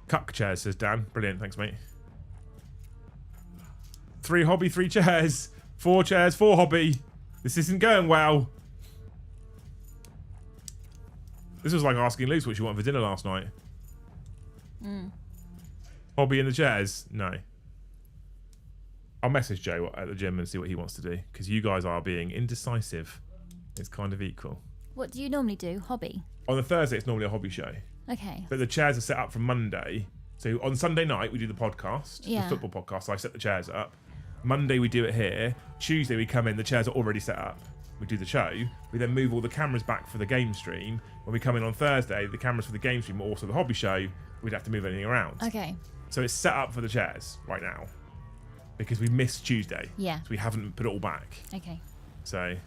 Cuck chairs, says Dan. Brilliant. Thanks, mate. 3 hobby, 3 chairs. 4 chairs, 4 hobby. This isn't going well. This was like asking Luce what she wanted for dinner last night. Hobby in the chairs? No. I'll message Joe at the gym and see what he wants to do, because you guys are being indecisive. It's kind of equal. What do you normally do? Hobby? On the Thursday, it's normally a hobby show. Okay. But the chairs are set up from Monday. So on Sunday night, we do the podcast, Yeah. the football podcast. So I set the chairs up. Monday, we do it here. Tuesday, we come in. The chairs are already set up. We do the show. We then move all the cameras back for the game stream. When we come in on Thursday, the cameras for the game stream are also the hobby show. We'd have to move anything around. Okay. So it's set up for the chairs right now, because we missed Tuesday. Yeah. So we haven't put it all back. Okay. So,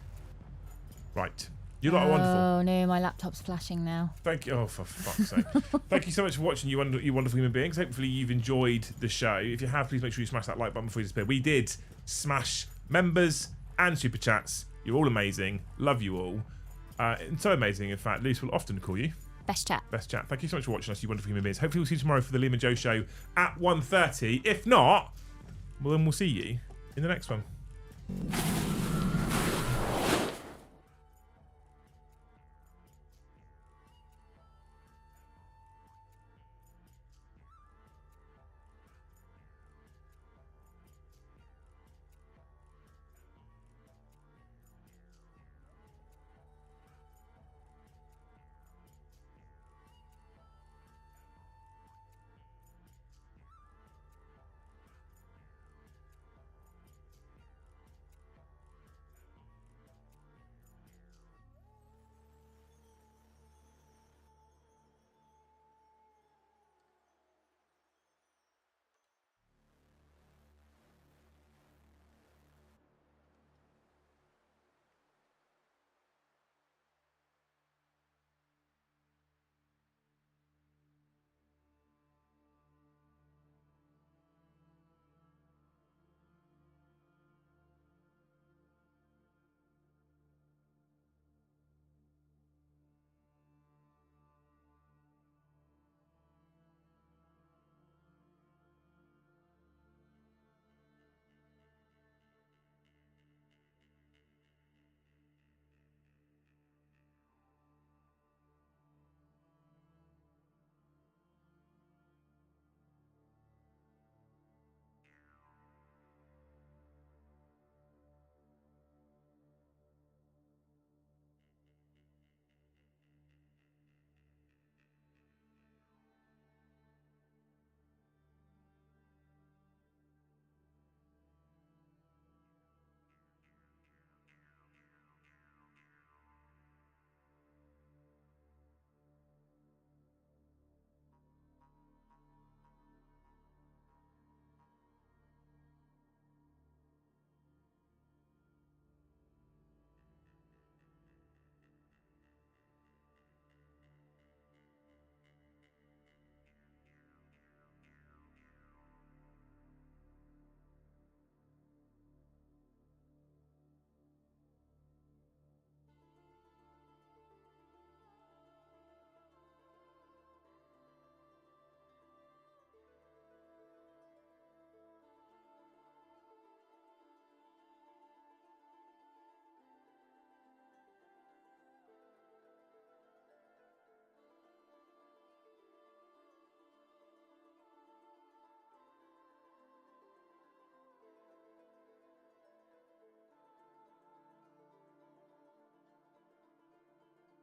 right. You lot are wonderful. Oh no, my laptop's flashing now. Thank you. Oh, for fuck's sake. Thank you so much for watching, you wonderful human beings. Hopefully you've enjoyed the show. If you have, please make sure you smash that like button before you disappear. We did smash members and super chats. You're all amazing. Love you all. Mm-hmm. So amazing, in fact. Luce will often call you. Best chat. Best chat. Thank you so much for watching us, you wonderful human beings. Hopefully we'll see you tomorrow for the Liam and Joe show at 1:30. If not, well, then we'll see you in the next one.